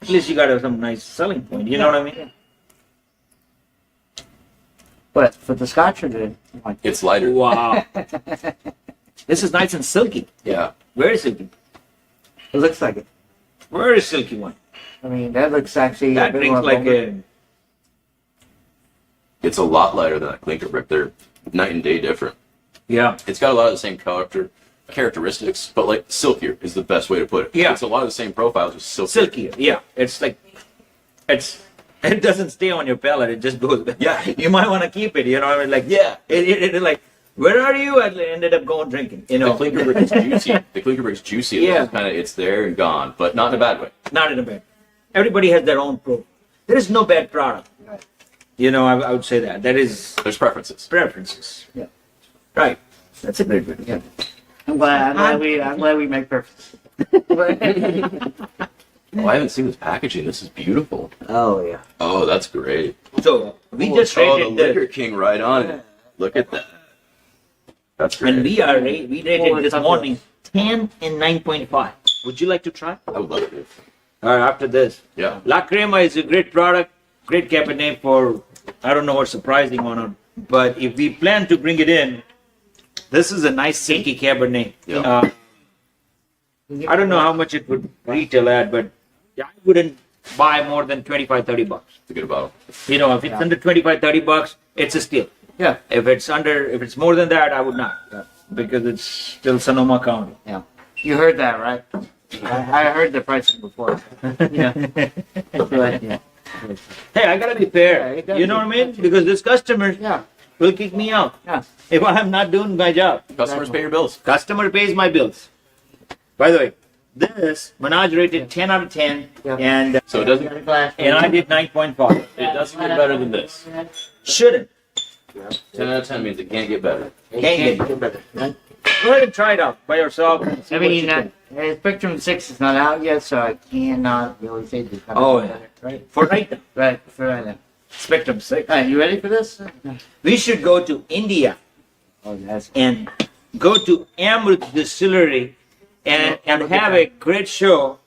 S1: At least you got some nice selling point. You know what I mean?
S2: But for the Scotch or the wine?
S5: It's lighter.
S1: Wow. This is nice and silky.
S5: Yeah.
S1: Very silky.
S2: It looks like it.
S1: Very silky one.
S2: I mean, that looks actually
S1: That
S2: a bit
S1: drinks
S2: more
S1: like
S2: vulgar.
S1: a.
S5: It's a lot lighter than that Clinker Brick. They're night and day different.
S1: Yeah.
S5: It's got a lot of the same characteristics, but like silkier is the best way to put it.
S1: Yeah.
S5: It's a lot of the same profiles, just silkier.
S1: Silky. Yeah. It's like. It doesn't stay on your palate. It just goes.
S5: Yeah.
S1: You might want to keep it. You know what I mean? Like,
S5: Yeah.
S1: It like, where are you? I ended up going drinking. You know.
S5: The Clinker Brick is juicy. The Clinker Brick is juicy.
S1: Yeah.
S5: It's kind of it's there and gone, but not in a bad way.
S1: Not in a bad. Everybody has their own pro. There is no bad product. You know, I would say that. That is
S5: There's preferences.
S1: preferences.
S2: Yeah.
S1: Right. That's a great one.
S2: Yeah. I'm glad we make perfect.
S5: Oh, I haven't seen this packaging. This is beautiful.
S2: Oh yeah.
S5: Oh, that's great.
S1: So we just
S5: Oh, the
S1: rated
S5: Liquor
S1: this,
S5: King right on it. Look at that. That's great.
S1: and we rated this morning 10 and 9.5. Would you like to try?
S5: I would love it.
S1: All right, after this.
S5: Yeah.
S1: La Crema is a great product, great Cabernet for, I don't know what's surprising on it, but if we plan to bring it in, this is a nice silky Cabernet.
S5: Yeah.
S1: I don't know how much it would retail at, but I wouldn't buy more than 25, 30 bucks.
S5: It's a good bottle.
S1: You know, if it's under 25, 30 bucks, it's a steal.
S2: Yeah.
S1: If it's more than that, I would not. Because it's still Sonoma County.
S2: Yeah. You heard that, right? I heard the pricing before. Yeah. Yeah.
S1: Hey, I gotta be
S2: Yeah,
S1: fair.
S2: you gotta
S1: You know
S2: be-
S1: what I mean? Because this customer
S2: Yeah.
S1: will kick me out
S2: Yeah.
S1: if I'm not doing my job.
S5: Customers pay your bills.
S1: Customer pays my bills. By the way, this Manoj rated 10 out of 10,
S2: Yeah.
S1: and
S5: So it doesn't.
S1: I did 9.5.
S5: It doesn't get better than this.
S1: Shouldn't.
S5: 10 out of 10 means it can't get better.
S1: Can't get better. Go ahead and try it out by yourself. and see
S2: I
S1: what
S2: mean,
S1: you think.
S2: Spectrum 6 is not out yet, so I cannot really say this.
S1: Oh, yeah.
S2: Right.
S1: For right now,
S2: Right, for right now.
S1: Spectrum 6.
S2: Alright, you ready for this?
S1: We should go to India
S2: Oh, that's
S1: and go to Amrit Distillery and have a great show.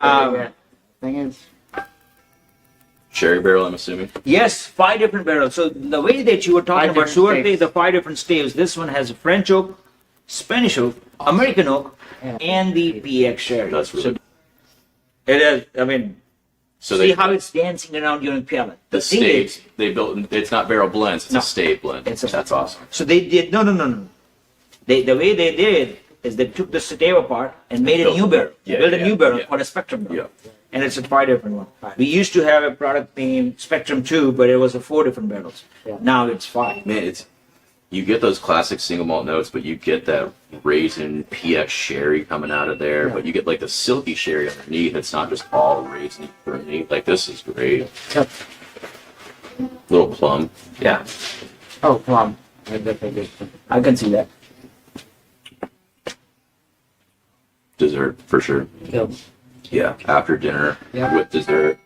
S2: yeah. Thing is,
S5: Sherry barrel, I'm assuming.
S1: Yes, 5 different barrels. So the way that you were talking
S2: 5
S1: about
S2: different
S1: Suerte,
S2: states.
S1: the 5 different staves. This one has French oak, Spanish oak, American oak,
S2: Yeah.
S1: and the PX sherry.
S5: That's really
S1: So it is. I mean,
S5: So
S1: see
S5: they
S1: how it's dancing around your palate.
S5: the
S1: thing is-
S5: staves they built. It's not barrel blends. It's
S1: No.
S5: a stave blend.
S1: It's a-
S5: That's awesome.
S1: So they did no. The way they did is they took the stave apart and made a
S5: Built-
S1: new barrel.
S5: yeah,
S1: Built a
S5: yeah,
S1: new barrel
S5: yeah.
S1: for a Spectrum barrel.
S5: Yeah.
S1: And it's a 5 different one. We used to have a product named Spectrum 2, but it was a 4 different barrels.
S2: Yeah.
S1: Now it's 5.
S5: Man, it's you get those classic single malt notes, but you get that raisin PX sherry coming out of there, but you get like the silky sherry underneath. It's not just all raisin underneath. Like this is great.
S2: Yep.
S5: Little plum.
S1: Yeah,
S2: Oh, plum.
S1: I can see that.
S5: Dessert for sure.
S2: Yep.
S5: Yeah, after dinner
S2: Yeah.
S5: with dessert.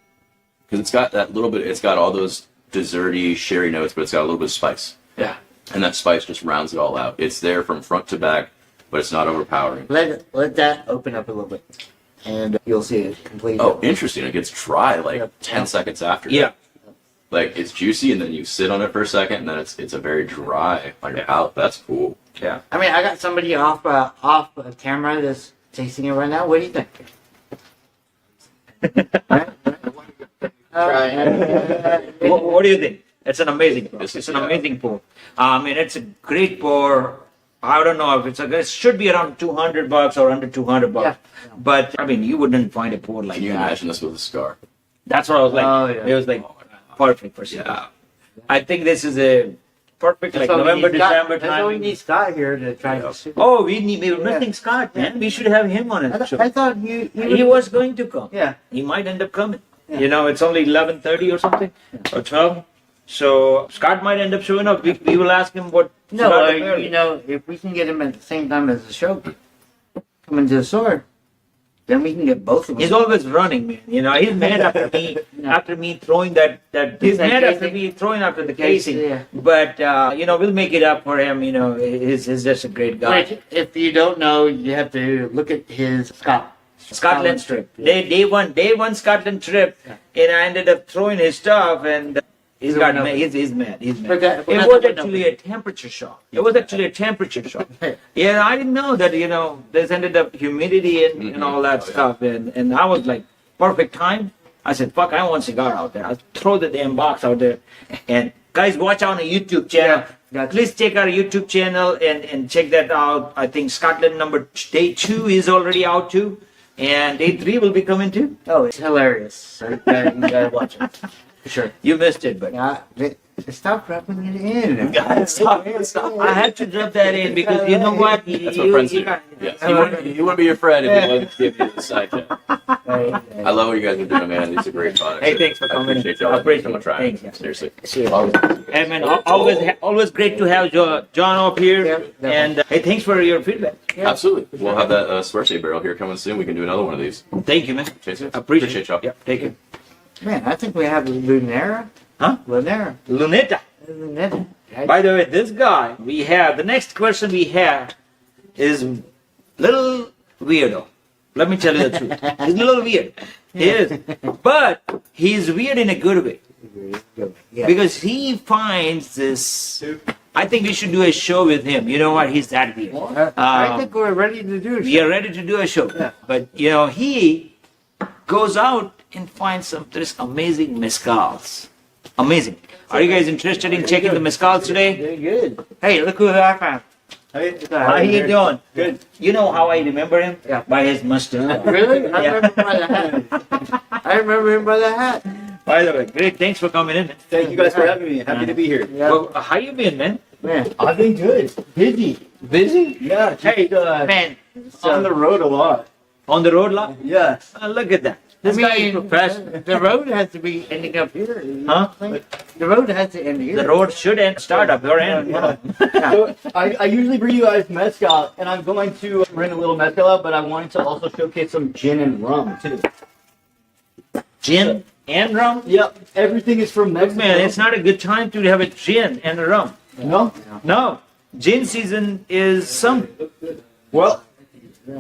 S5: Because it's got that little bit, it's got all those desserty sherry notes, but it's got a little bit of spice.
S1: Yeah.
S5: And that spice just rounds it all out. It's there from front to back, but it's not overpowering.
S2: Let that open up a little bit, and you'll see it completely.
S5: Oh, interesting. It gets dry like
S2: Yep.
S5: 10 seconds after.
S1: Yeah.
S5: Like it's juicy and then you sit on it for a second and then it's a very dry on your palate. That's cool.
S1: Yeah.
S2: I mean, I got somebody off camera that's tasting it right now. What do you think? Right?
S1: What do you think? It's an amazing pour.
S5: This is-
S1: It's an
S5: yeah.
S1: amazing pour. I mean, it's a great pour. I don't know if it should be around $200 or under $200.
S2: Yeah.
S1: But I mean, you wouldn't find a pour like
S5: Can you
S1: that.
S5: imagine this with a scar?
S1: That's what I was like.
S2: Oh, yeah.
S1: It was like perfect for
S5: Yeah.
S1: cigar. I think this is a perfect like
S2: So we
S1: November,
S2: need Scott-
S1: December
S2: That's why we
S1: time.
S2: need Scott here to try to see.
S1: Oh, we're missing Scott, man. We should have him on it.
S2: I thought you
S1: He was going to come.
S2: Yeah.
S1: He might end up coming.
S2: Yeah.
S1: You know, it's only 11:30 or something, or 12. So Scott might end up showing up. We will ask him what.
S2: No,
S1: cigar to pair
S2: you
S1: with.
S2: know, if we can get him at the same time as the show coming to the store, then we can get both of them.
S1: He's always running, man. You know, he's mad after me.
S2: Yeah.
S1: After me throwing that. He's
S2: That
S1: mad after
S2: casing?
S1: me throwing after the
S2: Casing,
S1: casing.
S2: yeah.
S1: But you know, we'll make it up for him. You know, he's just a great guy.
S2: Which, if you don't know, you have to look at his
S1: Scotland trip.
S2: Yeah.
S1: Day one Scotland trip, and I ended up throwing his stuff, and he's
S2: So
S1: got
S2: no.
S1: mad. He's mad. He's mad.
S2: Forgot-
S1: It
S2: forgot
S1: was
S2: to-
S1: actually a temperature shock. It was actually a temperature shock. Yeah, I didn't know that. You know, there's ended up humidity and all that
S5: Oh, yeah.
S1: stuff, and I was like, perfect time. I said, fuck, I want cigar out there. I'll throw the damn box out there, and guys, watch out on the YouTube channel.
S2: Yeah.
S1: Please check our YouTube channel and check that out. I think Scotland day 2 is already out too. And day 3 will be coming too.
S2: Oh, it's hilarious. So you gotta watch it. For sure.
S1: You missed it, but
S2: Stop rubbing it in.
S1: stop. I had to drop that in because you know what?
S5: That's what friends do. Yes. He wouldn't be your friend if he wasn't giving you the side check. I love what you guys are doing, man. These are great products.
S1: Hey, thanks for coming in.
S5: I appreciate y'all.
S1: I appreciate
S5: Thanks for
S1: it.
S5: trying.
S1: Thanks.
S5: Seriously.
S1: Cheers. Hey man, always great to have John up here.
S2: Yeah,
S1: And hey, thanks for your feedback.
S5: Absolutely. We'll have that Suerte barrel here coming soon. We can do another one of these.
S1: Thank you, man.
S5: Chase it.
S1: Appreciate
S5: y'all.
S1: Yeah, take it.
S2: Man, I think we have Lunera.
S1: Huh?
S2: Lunera.
S1: Luneta.
S2: Lunera.
S1: By the way, this guy we have, the next question we have is little weirdo. Let me tell you the truth. He's a little weird. He is. But he's weird in a good way.
S2: Yeah.
S1: Because he finds this. I think we should do a show with him. You know what? He's that weird.
S2: I think we're ready to do it.
S1: We are ready to do a show.
S2: Yeah.
S1: But you know, he goes out and finds there's amazing mezcals. Amazing. Are you guys interested in checking the mezcals today?
S2: Very good. Hey, look who I found.
S1: How you doing? Good. You know how I remember him?
S2: Yeah.
S1: By his mustache.
S2: Really? I
S1: Yeah.
S2: remember by the hat. I remember him by the hat.
S1: By the way, great. Thanks for coming in.
S6: Thank you guys for having me. Happy to be here.
S2: Yeah.
S1: Well, how you been, man?
S2: Man.
S6: I've been good. Busy.
S1: Busy?
S6: Yeah. Just,
S1: Hey,
S2: Man.
S6: on the road a lot.
S1: On the road lot?
S6: Yeah.
S1: Look at that. This guy is professional.
S2: the road has to be ending up here. You
S1: Huh?
S2: think? The road has to end here.
S1: The road should start up your end.
S6: Yeah. So I usually bring you guys mezcal, and I'm going to bring a little mezcal out, but I wanted to also showcase some gin and rum too.
S1: Gin and rum?
S6: Yep. Everything is from Mexico.
S1: Man, it's not a good time to have a gin and a rum.
S6: No.
S1: No. Gin season is some.
S6: Well,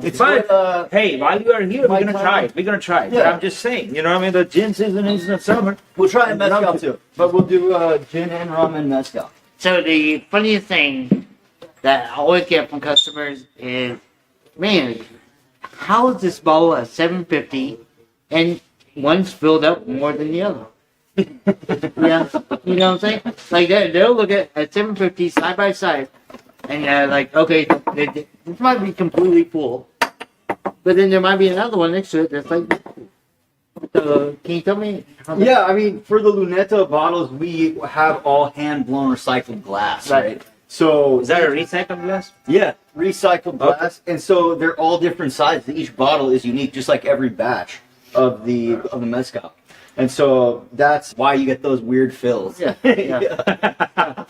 S6: it's
S1: But,
S6: what,
S1: hey, while you are here, we're
S6: my
S1: going to
S6: time-
S1: try it. We're going to try it. But
S6: Yeah.
S1: I'm just saying, you know what I mean? The gin season is in the summer.
S6: we'll try a mezcal too, but we'll do gin and rum and mezcal.
S2: So the funniest thing that I always get from customers is, man, how is this bottle at 750 and one's filled up more than the other? Yeah, you know what I'm saying? Like they'll look at 750 side by side, and they're like, okay, this might be completely full, but then there might be another one next to it that's like, can you tell me? How
S6: Yeah, I mean, for the Luneta bottles, we have all hand blown recycled glass,
S2: Right.
S6: right? So
S1: Is that a recycled glass?
S6: yeah, recycled glass, and so they're all different sizes. Each bottle is unique, just like every batch of the mezcal. And so that's why you get those weird fills.
S2: Yeah, yeah.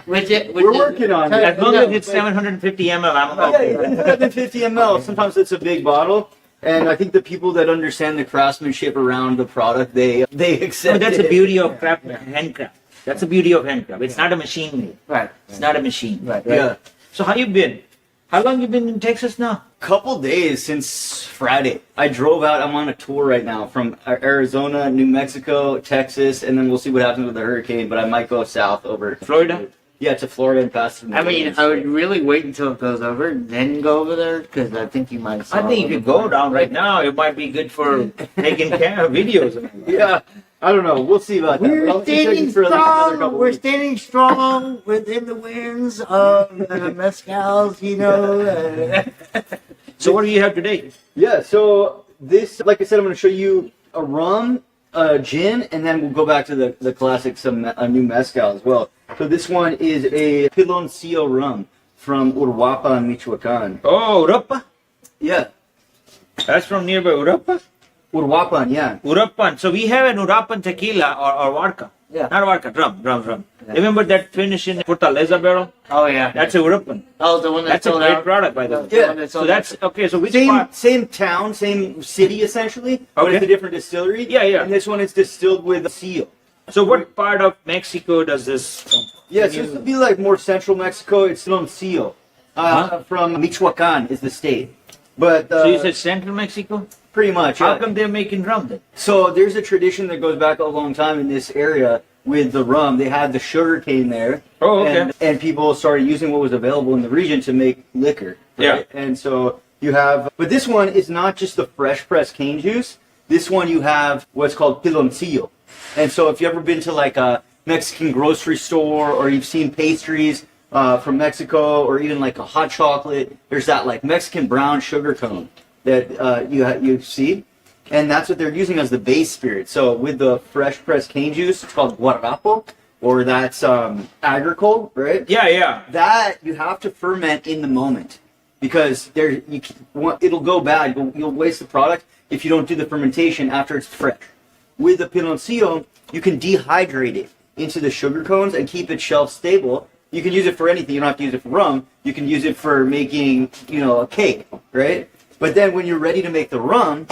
S6: We're working on it.
S1: As long as it's 750 ml, I'm
S6: Yeah,
S1: okay.
S6: it's 750 ml. Sometimes it's a big bottle. And I think the people that understand the craftsmanship around the product, they accept
S1: That's
S6: it.
S1: the beauty of handcraft. That's the beauty of handcraft. It's not a machine made.
S2: Right.
S1: It's not a machine.
S2: Right.
S6: Yeah.
S1: So how you been? How long you been in Texas now?
S6: Couple days since Friday. I drove out. I'm on a tour right now from Arizona, New Mexico, Texas, and then we'll see what happens with the hurricane. But I might go south over
S1: Florida?
S6: Yeah, to Florida and past. the
S2: I mean,
S6: Netherlands.
S2: I would really wait until it goes over, and then go over there, because I think you might.
S1: I think if you go down right now, it might be good for taking care of videos.
S6: Yeah, I don't know. We'll see about that. But I'll
S2: We're
S6: be checking
S2: standing
S6: for like another
S2: strong.
S6: couple
S2: We're
S6: weeks.
S2: standing strong within the winds of the mezcals, you know.
S1: So what do you have today?
S6: Yeah, so this, like I said, I'm going to show you a rum, a gin, and then we'll go back to the classic, a new mezcal as well. So this one is a Piloncillo rum from Uruapan, Michoacan.
S1: Oh, Urapa?
S6: Yeah,
S1: That's from nearby Urapa?
S6: Uruapan, yeah.
S1: Urapan. So we have an Urapan tequila or vodka.
S2: Yeah.
S1: Not vodka, rum.
S2: Yeah.
S1: Remember that finish in Fortaleza barrel?
S2: Oh yeah.
S1: That's a Urapan.
S2: Oh, the one
S1: That's a
S2: sold
S1: great
S2: out.
S1: product, by the way.
S2: The
S6: Yeah,
S2: one that
S1: So
S2: sold
S1: that's okay. So which
S6: Same
S1: part?
S6: same town, same city essentially, but
S1: Okay.
S6: it's a different distillery.
S1: Yeah, yeah.
S6: And this one is distilled with seal.
S1: So what part of Mexico does this come?
S6: Yeah, so this would be like more central Mexico. It's Piloncillo. From Michoacan is the state. But
S1: So you said Central Mexico?
S6: pretty much.
S1: How
S6: yeah.
S1: come they're making rum then?
S6: So there's a tradition that goes back a long time in this area with the rum. They had the sugar cane there.
S1: Oh, okay.
S6: And people started using what was available in the region to make liquor. Right?
S1: Yeah.
S6: And so you have, but this one is not just the fresh pressed cane juice. This one you have what's called piloncillo. And so if you've ever been to like a Mexican grocery store or you've seen pastries from Mexico or even like a hot chocolate, there's that like Mexican brown sugar cone that you see. And that's what they're using as the base spirit. So with the fresh pressed cane juice, it's called guarapo, or that's agricole, right?
S1: Yeah.
S6: That you have to ferment in the moment because it'll go bad. You'll waste the product if you don't do the fermentation after it's fresh. With the piloncillo, you can dehydrate it into the sugar cones and keep it shelf stable. You can use it for anything. You don't have to use it for rum. You can use it for making, a cake, right? But then when you're ready to make the rum,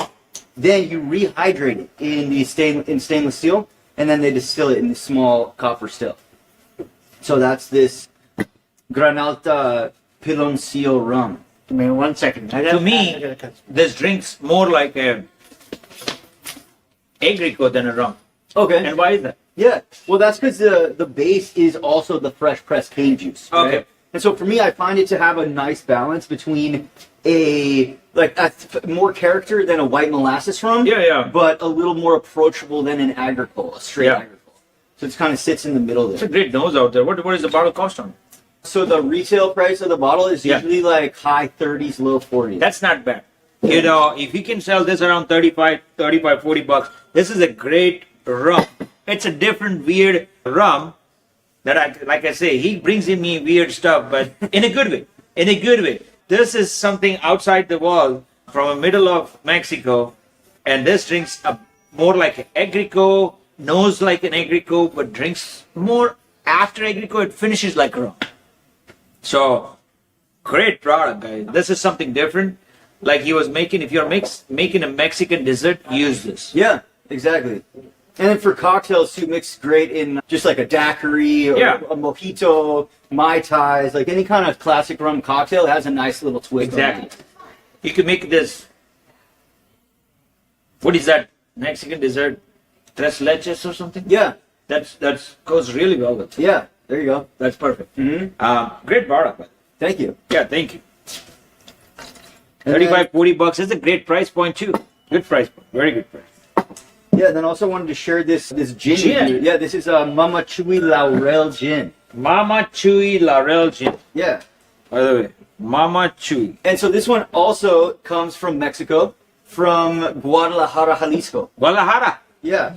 S6: then you rehydrate it in the stainless steel, and then they distill it in the small copper still. So that's this Granalta Piloncillo rum.
S2: I mean, 1 second.
S1: To me, this drink's more like a agricot than a rum.
S6: Okay.
S1: And why is that?
S6: Yeah. Well, that's because the base is also the fresh pressed cane juice. Right?
S1: Okay.
S6: And so for me, I find it to have a nice balance between a more character than a white molasses rum.
S1: Yeah.
S6: But a little more approachable than an agricole, a straight
S1: Yeah.
S6: agricole. So it kind of sits in the middle
S1: It's a
S6: there.
S1: great nose out there. What is the bottle cost on?
S6: So the retail price of the bottle is
S1: Yeah.
S6: usually like high 30s, low 40s.
S1: That's not bad. If you can sell this around 35, 40 bucks, this is a great rum. It's a different weird rum that like I say, he brings in me weird stuff, but in a good way. In a good way. This is something outside the wall from the middle of Mexico, and this drinks more like an agricot, nose like an agricot, but drinks more after agricot, it finishes like rum. So, great product, guys. This is something different. Like he was making, if you're making a Mexican dessert, use this.
S6: Yeah, exactly. And then for cocktails too, mix great in just like a daiquiri or
S1: Yeah.
S6: a mojito, Mai Tais, like any kind of classic rum cocktail has a nice little twist.
S1: Exactly.
S6: On it.
S1: You can make this. What is that Mexican dessert? Tres leches or something?
S6: Yeah,
S1: That's goes really well with it.
S6: yeah. There you go.
S1: That's perfect.
S6: Mm-hmm.
S1: Great product.
S6: Thank you.
S1: Yeah, thank you.
S6: And
S1: 35, 40 bucks is a great price point too. Good price point. Very good price.
S6: Yeah, and then also wanted to share this gin.
S1: Gin?
S6: with you. Yeah, this is a Mama Chuy Laurel gin.
S1: Mama Chuy Laurel Gin.
S6: Yeah.
S1: By the way, Mama Chuy.
S6: And so this one also comes from Mexico, from Guadalajara, Jalisco.
S1: Guadalajara.
S6: Yeah.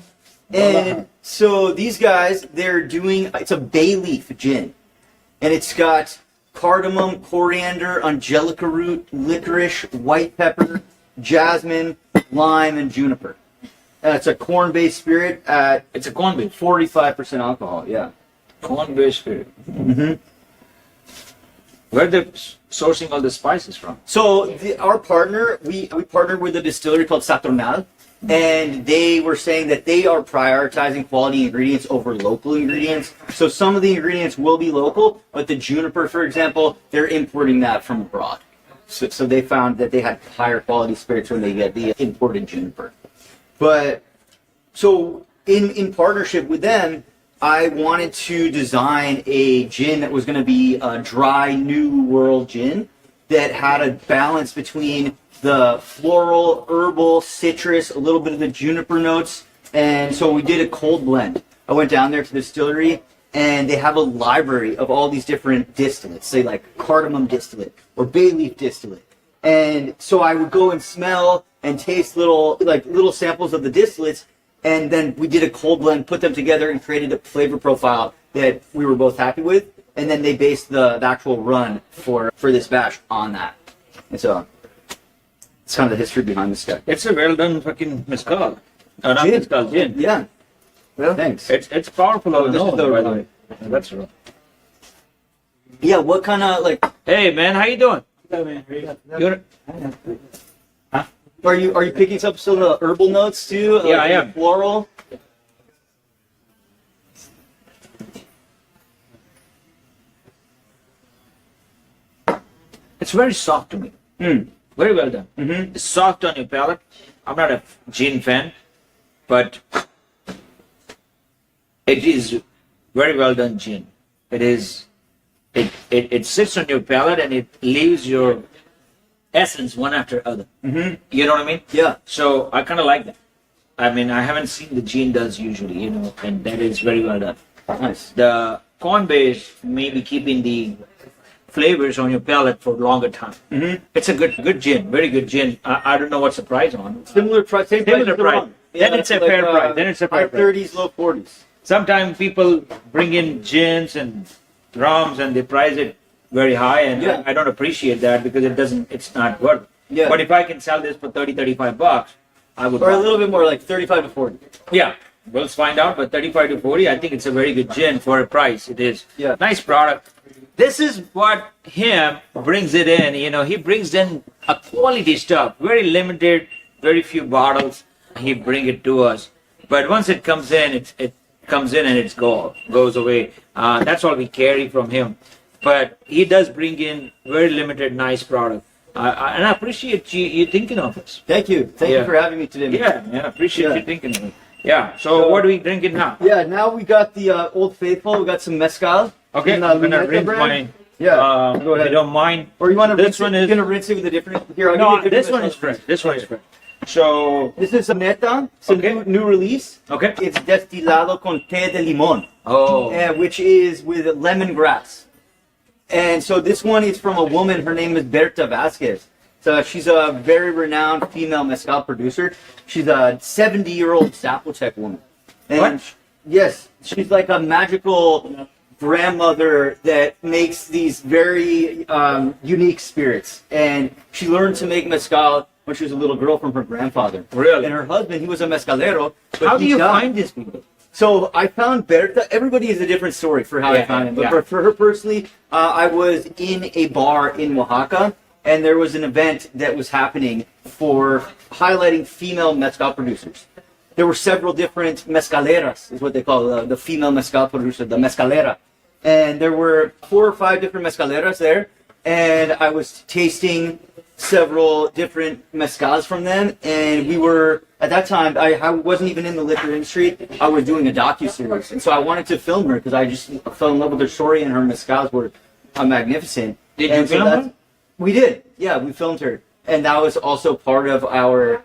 S6: And so these guys, they're doing, it's a bay leaf gin. and it's got cardamom, coriander, angelica root, licorice, white pepper, jasmine, lime, and juniper. It's a corn-based spirit at
S1: It's a corn-based.
S6: 45% alcohol. Yeah.
S1: Corn-based spirit.
S6: Mm-hmm.
S1: Where are they sourcing all the spices from?
S6: So our partner, we partnered with a distillery called Saturnal, and they were saying that they are prioritizing quality ingredients over local ingredients. So some of the ingredients will be local, but the juniper, for example, they're importing that from abroad. So they found that they had higher quality spirits when they get the imported juniper. But so in partnership with them, I wanted to design a gin that was going to be a dry new world gin that had a balance between the floral, herbal, citrus, a little bit of the juniper notes. And so we did a cold blend. I went down there to the distillery, and they have a library of all these different distillates, say like cardamom distillate or bay leaf distillate. And so I would go and smell and taste little samples of the distillates, and then we did a cold blend, put them together, and created a flavor profile that we were both happy with. And then they based the actual run for this batch on that. And so it's kind of the history behind this guy.
S1: It's a well done fucking mezcal. Not
S6: Gin.
S1: mezcal, gin.
S6: Yeah. Well, thanks.
S1: It's powerful.
S6: Oh, this is the
S1: by the
S6: one.
S1: way. That's right.
S6: Yeah. What kind of like?
S1: Hey man, how you doing? You're,
S6: Are you picking up some of the herbal notes too?
S1: Yeah,
S6: Like
S1: I am.
S6: Floral.
S1: it's very soft to me.
S6: Mm.
S1: Very well done.
S6: Mm-hmm.
S1: It's soft on your palate. I'm not a gin fan, but it is very well done gin. It sits on your palate and it leaves your essence one after other.
S6: Mm-hmm.
S1: You know what I mean?
S6: Yeah.
S1: So I kind of like that. I mean, I haven't seen the gin does usually, and that is very well done.
S6: Nice.
S1: The corn base may be keeping the flavors on your palate for a longer time.
S6: Mm-hmm.
S1: It's a good gin, very good gin. I don't know what's the price on.
S6: Similar price. Same price.
S1: Similar
S6: as the
S1: price.
S6: rum.
S1: Then it's a fair price. Then it's a fair
S6: high
S1: price.
S6: 30s, low 40s.
S1: Sometimes people bring in gins and rums and they price it very high, and
S6: Yeah.
S1: I don't appreciate that because it's not worth it.
S6: Yeah.
S1: But if I can sell this for $30-35, I would.
S6: Or
S1: buy
S6: a
S1: it.
S6: little bit more, like 35 to 40.
S1: Yeah, we'll find out. But 35 to 40, I think it's a very good gin for a price. It is.
S6: Yeah.
S1: Nice product. This is what him brings it in. He brings in a quality stuff. Very limited, very few bottles. He bring it to us. But once it comes in, it comes in and it's goes away. That's all we carry from him. But he does bring in very limited, nice product. And I appreciate you thinking of us.
S6: Thank you. Thank you
S1: Yeah.
S6: for having me today. man.
S1: Yeah, man, I appreciate
S6: Yeah.
S1: you thinking of it. Yeah. So what are we drinking now?
S6: Yeah, now we got the Old Faithful. We got some mezcal.
S1: Okay,
S6: in the
S1: I'm gonna
S6: Luneta
S1: rinse
S6: brand.
S1: mine.
S6: Yeah, go
S1: If you
S6: ahead.
S1: don't mind.
S6: Or you want to
S1: This
S6: rinse
S1: one
S6: it?
S1: is-
S6: You're gonna rinse it with a different. Here, I'll
S1: No,
S6: give you a
S1: this
S6: different
S1: one is
S6: mezcal.
S1: fresh. This one is fresh. So,
S6: This is a Neta. It's a
S1: Okay.
S6: new release.
S1: okay.
S6: It's destilado con té de limón,
S1: Oh.
S6: which is with lemongrass. And so this one is from a woman. Her name is Berta Vasquez. So she's a very renowned female mezcal producer. She's a 70-year-old Zapotec woman. And
S1: What?
S6: Yes, she's like a magical grandmother that makes these very unique spirits. And she learned to make mezcal when she was a little girl from her grandfather.
S1: Really?
S6: And her husband, he was a mezcalero. But
S1: How do
S6: he
S1: you
S6: died.
S1: find these people?
S6: So I found Berta. Everybody has a different story for how I
S1: Yeah,
S6: found him. But
S1: yeah.
S6: for her personally, I was in a bar in Oaxaca, and there was an event that was happening for highlighting female mezcal producers. There were several different mezcaleras, is what they call the female mezcal producer, the mezcalera. And there were 4 or 5 different mezcaleras there, and I was tasting several different mezcals from them, and we were at that time I wasn't even in the liquor industry. I was doing a docu-series, and so I wanted to film her because I just fell in love with her story, and her mezcals were magnificent.
S1: Did
S6: And
S1: you
S6: so
S1: film
S6: that's-
S1: her?
S6: We did, yeah, we filmed her, and that was also part of our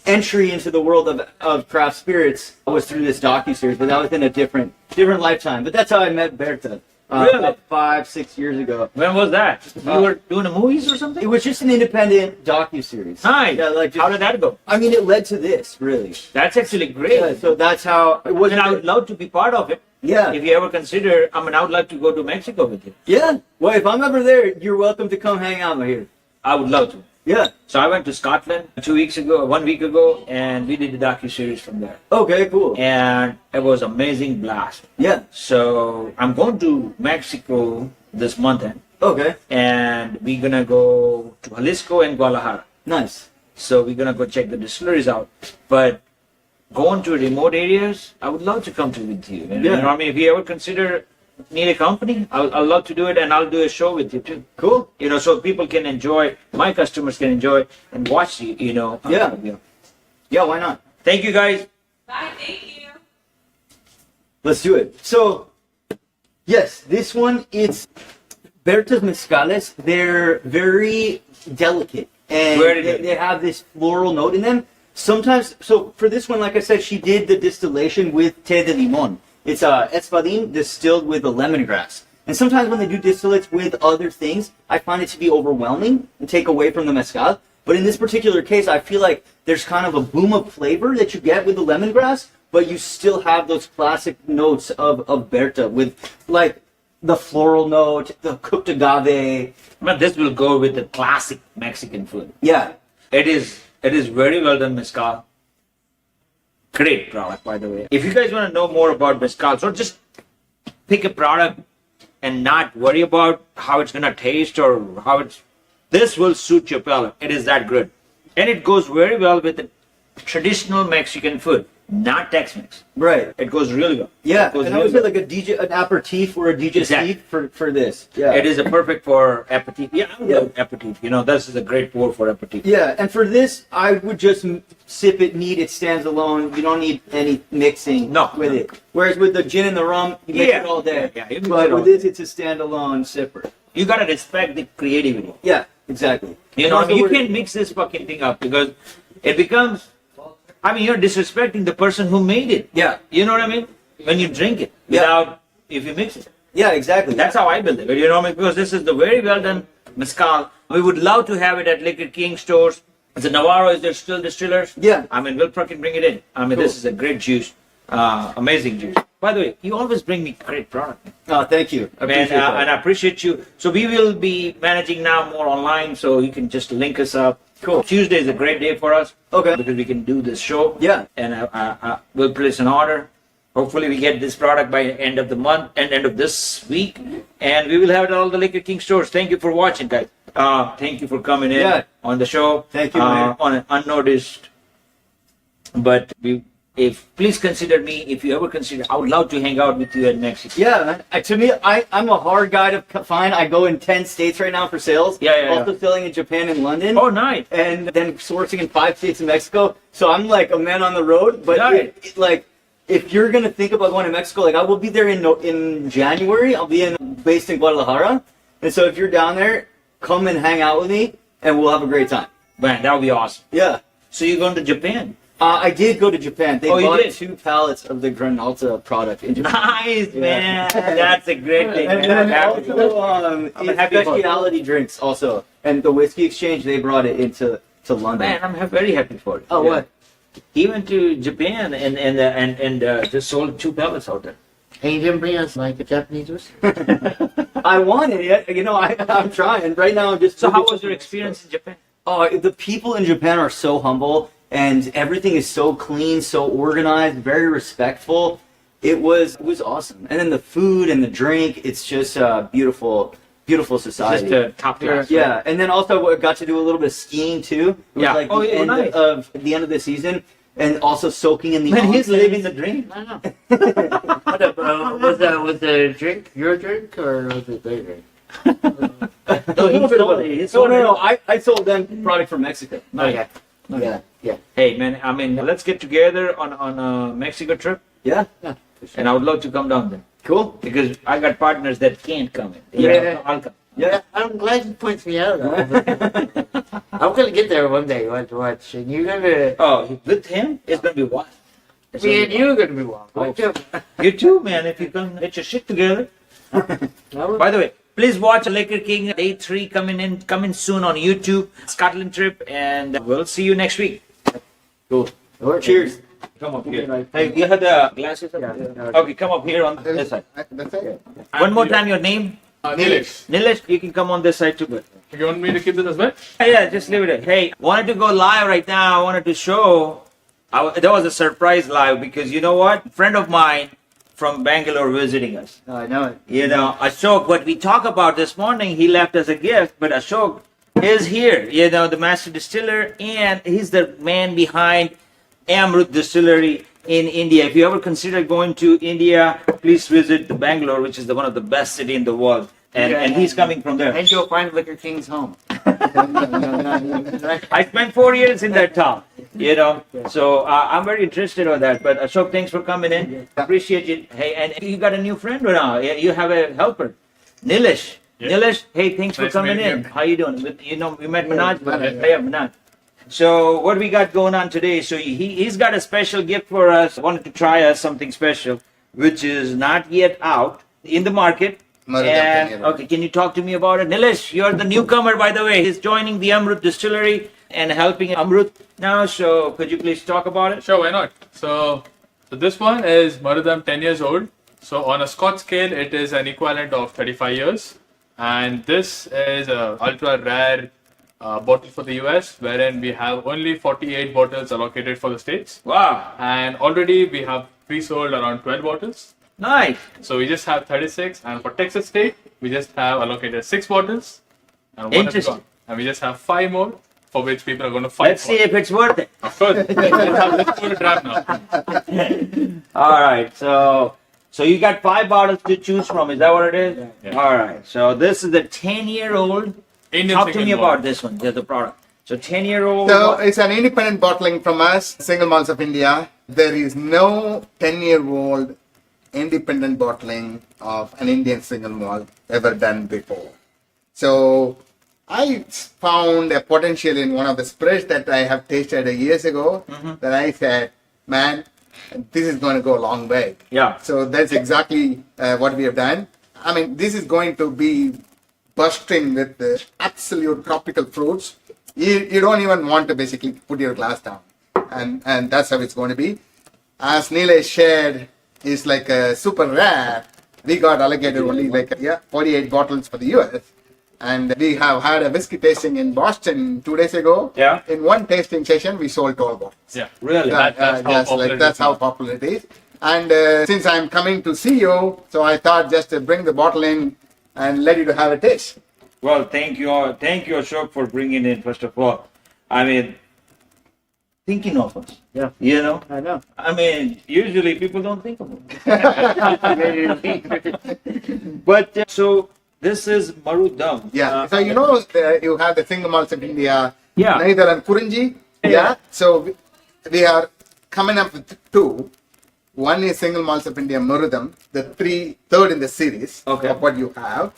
S6: entry into the world of craft spirits was through this docu-series, but that was in a different lifetime. But that's how I met Berta.
S1: Really?
S6: About 5-6 years ago.
S1: When was that? You were doing the movies or something?
S6: It was just an independent docu-series.
S1: Nice.
S6: Yeah, like just,
S1: How did that go?
S6: I mean, it led to this, really.
S1: That's actually great.
S6: Yeah, so that's how it
S1: And
S6: wasn't.
S1: I would love to be part of it.
S6: Yeah.
S1: If you ever consider, I mean, I would like to go to Mexico with you.
S6: Yeah. Well, if I'm ever there, you're welcome to come hang out here.
S1: I would love to.
S6: Yeah.
S1: So I went to Scotland 1 week ago, and we did the docu-series from there.
S6: Okay, cool.
S1: And it was amazing blast.
S6: Yeah.
S1: So I'm going to Mexico this month end,
S6: Okay.
S1: and we're gonna go to Jalisco and Guadalajara.
S6: Nice.
S1: So we're gonna go check the distilleries out. But going to remote areas, I would love to come to with you. You know what I mean? If you ever consider need a company, I'll love to do it, and I'll do a show with you too.
S6: Cool.
S1: You know, so people can enjoy, my customers can enjoy and watch you. You know.
S6: Yeah. Yeah, why not?
S1: Thank you guys.
S4: Bye, thank you.
S6: Let's do it. So, yes, this one, it's Berta's Mezcales. They're very delicate, and
S1: Very
S6: they
S1: delicate.
S6: have this floral note in them. Sometimes, so for this one, like I said, she did the distillation with té de limón. It's espadín distilled with the lemongrass. And sometimes when they do distillates with other things, I find it to be overwhelming and take away from the mezcal. But in this particular case, I feel like there's kind of a boom of flavor that you get with the lemongrass, but you still have those classic notes of Berta with like the floral note, the cooked agave.
S1: But this will go with the classic Mexican food.
S6: Yeah.
S1: It is very well done mezcal. Great product, by the way. If you guys want to know more about mezcal, so just pick a product and not worry about how it's gonna taste or how it's. This will suit your palate. It is that good, and it goes very well with the traditional Mexican food, not Tex-Mex.
S6: Right.
S1: It goes really well.
S6: Yeah.
S1: It goes
S6: And I would
S1: really
S6: say like an aperitif or a digestif
S1: Exactly.
S6: for this. Yeah.
S1: It is a perfect for aperitif. Yeah, I
S6: Yeah.
S1: love aperitif. You know, this is a great pour for aperitif.
S6: Yeah, and for this, I would just sip it neat. It stands alone. You don't need any mixing
S1: No,
S6: with
S1: no.
S6: it. Whereas with the gin and the rum, you mix
S1: Yeah,
S6: it all day.
S1: yeah, you mix
S6: But
S1: it all
S6: with this, it's a standalone sipper.
S1: You gotta respect the creativity.
S6: Yeah, exactly.
S1: You know,
S6: Also,
S1: you
S6: we're-
S1: can't mix this fucking thing up because it becomes. I mean, you're disrespecting the person who made it.
S6: Yeah,
S1: You know what I mean? When you drink it
S6: Yeah.
S1: without, if you mix it.
S6: yeah, exactly.
S1: That's how I believe it. You know what I mean? Because this is the very well done mezcal. We would love to have it at Liquor King stores. The Navarro, is there still distillers?
S6: Yeah.
S1: I mean, we'll fucking bring it in. I mean, this is a great juice. Amazing juice. By the way, you always bring me great product.
S6: Oh, thank you. I
S1: Man,
S6: appreciate that.
S1: and I appreciate you. So we will be managing now more online, so you can just link us up.
S6: Cool.
S1: Tuesday is a great day for us.
S6: Okay.
S1: Because we can do this show.
S6: Yeah.
S1: And we'll place an order. Hopefully we get this product by end of the month and end of this week. And we will have it at all the Liquor King stores. Thank you for watching, guys. Thank you for coming in
S6: Yeah.
S1: on the show.
S6: Thank you, man.
S1: On an unnoticed. But please consider me, if you ever consider, I would love to hang out with you in Mexico.
S6: Yeah, man. To me, I'm a hard guy to find. I go in 10 states right now for sales.
S1: Yeah.
S6: Also selling in Japan and London.
S1: Oh, nice.
S6: And then sourcing in 5 states in Mexico. So I'm like a man on the road. But
S1: Right.
S6: like, if you're gonna think about going to Mexico, like I will be there in January. I'll be based in Guadalajara. And so if you're down there, come and hang out with me, and we'll have a great time.
S1: Man, that would be awesome.
S6: Yeah.
S1: So you're going to Japan?
S6: I did go to Japan. They
S1: Oh, you
S6: bought
S1: did?
S6: 2 pallets of the Granalta product in Japan.
S1: Nice, man. That's a great thing.
S6: And
S1: man. I'm
S6: then
S1: happy for you.
S6: also,
S1: I'm
S6: it's
S1: happy for you.
S6: specialty drinks also. And the Whiskey Exchange, they brought it into London.
S1: Man, I'm very happy for you.
S6: Oh,
S1: Yeah.
S6: what?
S1: He went to Japan and just sold 2 pallets out there.
S2: And you didn't bring us like a Japanese whiskey?
S6: I wanted it. You know, I'm trying. Right now, I'm just...
S1: So how was your experience in Japan?
S6: Oh, the people in Japan are so humble, and everything is so clean, so organized, very respectful. It was awesome. And then the food and the drink, it's just beautiful society.
S1: Just top class.
S6: Yeah, and then also I got to do a little bit of skiing too. It was
S1: Yeah.
S6: like
S1: Oh,
S6: the
S1: yeah,
S6: end
S1: nice.
S6: of the end of the season, and also soaking in the.
S1: Man, he's
S6: onsen.
S1: living the dream.
S2: I know. What up, was the drink your drink or was it their drink?
S1: No, he sold it. He sold
S6: No.
S1: it.
S6: I sold them product from Mexico.
S1: Okay.
S6: Yeah.
S1: Hey, man, I mean, let's get together on a Mexico trip,
S6: Yeah.
S1: and I would love to come down there
S6: Cool.
S1: because I got partners that can't come in.
S2: Yeah.
S1: I'll come.
S6: Yeah.
S2: I'm glad you pointed me out. I'm gonna get there one day. Watch, and you're gonna.
S1: Oh, with him, it's gonna be wild. It's
S2: Me
S1: gonna
S2: and
S1: be
S2: you are gonna be wild. Watch out.
S1: wild. You too, man. If you can get your shit together. By the way, please watch Liquor King Day 3 coming soon on YouTube, Scotland trip, and we'll see you next week.
S6: Cool.
S2: Or-
S6: Cheers.
S1: Come up here. Hey, you have the glasses? Okay, come up here on this side.
S2: That's it.
S1: One more time, your name?
S7: Nilesh,
S1: Nilesh, you can come on this side too. But
S7: you want me to keep this as well?
S1: yeah, just leave it. Hey, wanted to go live right now. I wanted to show. That was a surprise live because you know what? Friend of mine from Bangalore visiting us.
S2: Oh, I know it.
S1: You know, Ashok, what we talked about this morning, he left as a gift, but Ashok is here, you know, the master distiller, and he's the man behind Amrut Distillery in India. If you ever consider going to India, please visit the Bangalore, which is one of the best city in the world. And he's coming from there.
S2: And you'll find Liquor King's home.
S1: I spent 4 years in that town, you know, so I'm very interested in that. But Ashok, thanks for coming in. Appreciate it. Hey, and you got a new friend now. You have a helper, Nilesh.
S7: Yeah.
S1: Nilesh, hey, thanks for
S7: Nice
S1: coming
S7: meeting
S1: in.
S7: you.
S1: How you doing? You know, we met Manoj.
S2: Manoj.
S1: Hey, Manoj. So what we got going on today? So he's got a special gift for us. Wanted to try us something special, which is not yet out in the market. And, okay, can you talk to me about it? Nilesh, you're the newcomer, by the way. He's joining the Amrut Distillery and helping Amrut now. So could you please talk about it?
S7: Sure, why not? So this one is Marudam 10 years old. So on a Scotch scale, it is an equivalent of 35 years. And this is a ultra rare bottle for the US, wherein we have only 48 bottles allocated for the States.
S1: Wow,
S7: And already we have pre-sold around 12 bottles.
S1: nice.
S7: So we just have 36. And for Texas State, we just have allocated 6 bottles. And one is
S1: Interesting.
S7: gone. And we just have 5 more, for which people are going to fight
S1: Let's
S7: for.
S1: see if it's worth it.
S7: Of course. Let's go to draft now.
S1: All right, so you got 5 bottles to choose from. Is that what it is?
S7: Yeah.
S1: All right. So this is a 10-year-old.
S7: Indian
S1: Talk to
S7: single
S1: me
S7: malt.
S1: about this one, the product. So 10-year-old.
S8: So it's an independent bottling from us, Single Malts of India. There is no 10-year-old independent bottling of an Indian single malt ever done before. So I found a potential in one of the spreads that I have tasted years ago that I said, man, this is going to go a long way.
S1: Yeah.
S8: So that's exactly what we have done. I mean, this is going to be bursting with the absolute tropical fruits. You don't even want to basically put your glass down. And that's how it's going to be. As Nilesh shared, it's like super rare. We got allocated only 48 bottles for the US. And we have had a whiskey tasting in Boston 2 days ago.
S1: Yeah.
S8: In one tasting session, we sold 12 bottles.
S7: Yeah.
S1: Really?
S7: That's how popular
S8: Yes,
S7: it is.
S8: that's how popular it is. And since I'm coming to see you, so I thought just to bring the bottle in and let you to have a taste.
S1: Well, thank you all. Thank you, Ashok, for bringing in, first of all. I mean, thinking of us.
S2: Yeah.
S1: You know?
S2: I know.
S1: I mean, usually people don't think of it. But, so, this is Marudam.
S8: Yeah. So you know you have the single malts of India,
S1: Yeah.
S8: Naidar and Kurunji.
S1: Yeah.
S8: So we are coming up with 2. One is single malts of India Marudam, the third in the series
S1: Okay.
S8: of what you have.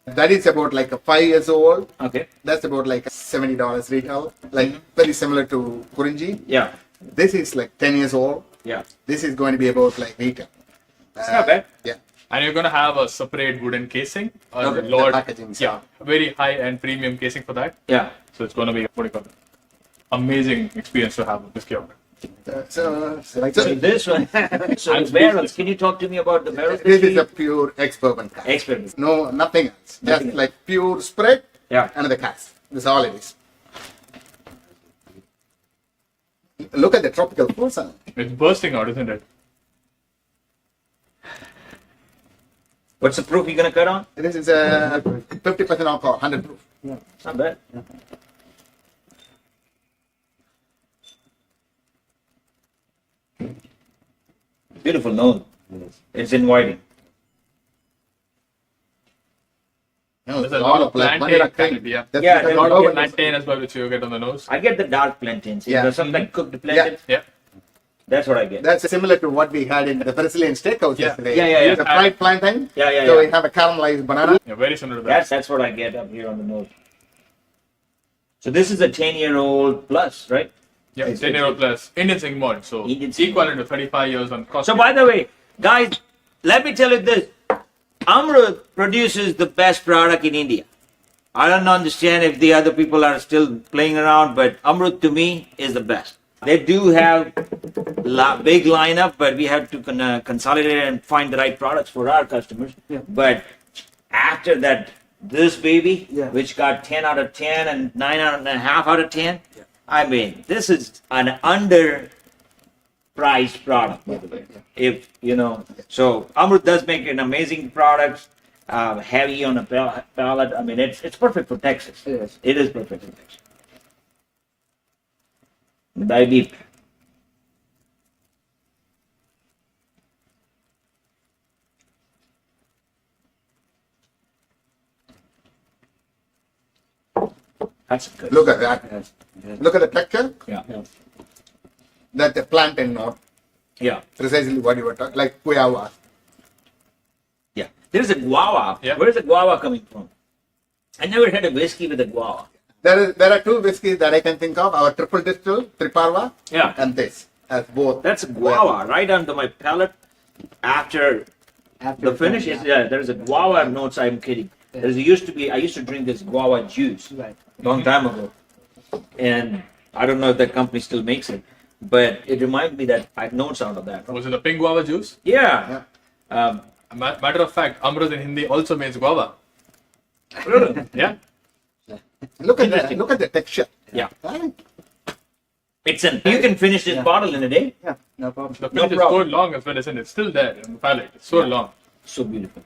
S8: That is about like a 5 years old.
S1: Okay.
S8: That's about like $70 retail, like very similar to Kurunji.
S1: Yeah.
S8: This is like 10 years old.
S1: Yeah.
S8: This is going to be about like retail.
S1: It's not bad.
S8: Yeah.
S7: And you're going to have a separate wooden casing. A
S1: Okay.
S7: lot,
S8: The packaging,
S7: yeah, very high and premium casing for that.
S1: Yeah.
S7: So it's going to be, what do you call it? Amazing experience to have with this kiosk.
S8: So
S1: So this one, so
S7: I'm
S1: the barrels, can you talk to me about the barrels?
S8: this is a pure ex-bourbon cask.
S1: Experiment.
S8: No, nothing else. Just
S1: Nothing else.
S8: like pure spread
S1: Yeah.
S8: and the cask. That's all it is. Look at the tropical fruits on it.
S7: It's bursting out, isn't it?
S1: What's the proof you're going to cut on?
S8: This is a 50% alcohol, 100 proof.
S1: It's not bad. Beautiful nose. It's inviting.
S8: No,
S7: There's a lot of
S8: like
S7: plantain
S8: vanilla
S7: kind
S8: cream.
S7: of, yeah.
S8: That's
S1: Yeah,
S8: because
S7: A lot
S8: bourbon
S7: of
S8: is-
S7: plantain as well, which you get on the nose.
S1: I get the dark plantains.
S8: Yeah.
S1: Something like cooked plantains.
S7: Yeah.
S1: That's what I get.
S8: That's similar to what we had in the Brazilian steakhouse
S7: Yeah.
S8: yesterday.
S1: Yeah.
S8: The fried plantain.
S1: Yeah.
S8: So we have a caramelized banana.
S7: Yeah, very similar to that.
S1: That's what I get up here on the nose. So this is a 10-year-old plus, right?
S7: Yeah, 10-year-old plus Indian single malt. So
S1: Indian
S7: it's
S1: single
S7: equivalent to 35 years on cost.
S1: So by the way, guys, let me tell you this. Amrut produces the best product in India. I don't understand if the other people are still playing around, but Amrut to me is the best. They do have big lineup, but we have to consolidate and find the right products for our customers.
S6: Yeah.
S1: But after that, this baby,
S6: Yeah.
S1: which got 10 out of 10 and 9.5 out of 10, I mean, this is an underpriced product, by the way. If you know, so Amrut does make an amazing product, heavy on the palate. I mean, it's perfect for Texas.
S6: It is.
S1: It is perfect for Texas. Dive deep. That's good.
S8: Look at that.
S6: Yes. Yes.
S8: Look at the texture.
S1: Yeah.
S8: That the plantain note.
S1: Yeah.
S8: Precisely what you were talking, like guava.
S1: Yeah. There's a guava.
S7: Yeah.
S1: Where's the guava coming from? I never had a whiskey with a guava.
S8: There are two whiskeys that I can think of. Our triple distill, Triparva,
S1: Yeah.
S8: and this as both.
S1: That's a guava right under my palate. After
S6: After
S1: the finish is there's a guava notes. I'm kidding. There's used to be. I used to drink this guava juice
S6: Right.
S1: long time ago, and I don't know if that company still makes it, but it reminded me that I had notes out of that.
S7: Was it the pink guava juice?
S1: Yeah.
S7: Matter of fact, Amrut in Hindi also means guava. Yeah.
S8: Look at that. Look at the texture.
S1: Yeah.
S8: Right?
S1: It's an. You can finish this
S6: Yeah.
S1: bottle in a day.
S6: Yeah, no problem.
S7: The finish is so
S1: problem.
S7: long as well, isn't it? It's still there in the palate. It's so long.
S1: So beautiful.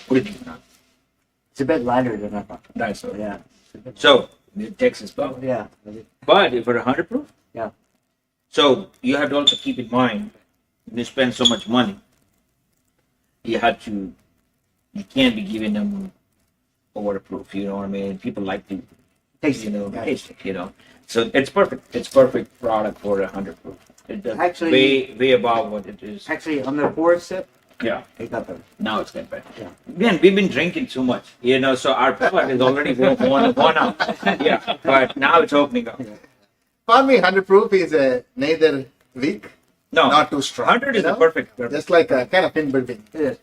S1: What do you think, Manoj?
S6: It's a bit lighter than I thought.
S1: Nice. So,
S6: Yeah.
S1: the Texas bottle.
S6: Yeah.
S1: But if we're 100 proof,
S6: Yeah.
S1: so you have to also keep in mind when you spend so much money, you can't be giving them overproof. You know what I mean? People like to
S6: Taste
S1: you
S6: it.
S1: know
S6: Yeah.
S1: taste it. You know, so it's perfect. It's perfect product for 100 proof. It does
S6: Actually-
S1: way above what it is.
S6: Actually, on the fourth sip,
S1: Yeah.
S6: it got better.
S1: Now it's getting better.
S6: Yeah.
S1: Man, we've been drinking too much, you know, so our palate is already one out. Yeah, but now it's opening up.
S8: For me, 100 proof is neither weak,
S1: No,
S8: not too strong.
S1: 100 is
S8: you
S1: the
S8: know?
S1: perfect.
S8: Just like a kind of inbuilt-in.
S6: It is.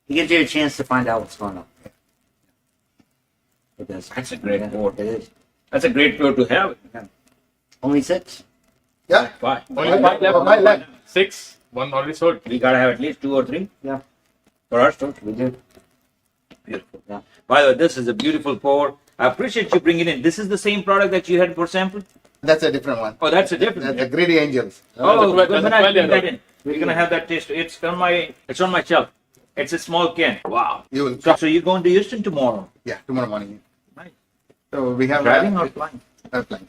S6: It gives you a chance to find out what's going on. It does.
S1: That's a great pour.
S6: It is.
S1: That's a great pour to have.
S6: Only 6?
S8: Yeah.
S1: Why?
S7: Only
S8: My-
S7: five left.
S8: my left.
S7: 6. One already sold.
S1: We gotta have at least 2 or 3
S6: Yeah.
S1: for our store.
S6: We do.
S1: Beautiful.
S6: Yeah.
S1: By the way, this is a beautiful pour. I appreciate you bringing it. This is the same product that you had for sample?
S8: That's a different one.
S1: Oh, that's a different
S8: That's
S1: one.
S8: the Greedy Angels.
S1: Oh,
S7: That's a
S1: when I
S7: 12
S1: bring that
S7: year
S1: in, we're gonna have that taste. It's on my shelf. It's a small can. Wow.
S8: You will.
S1: So you're going to Houston tomorrow?
S8: Yeah, tomorrow morning.
S1: Nice.
S8: So we have
S1: Driving or flying?
S8: Flying.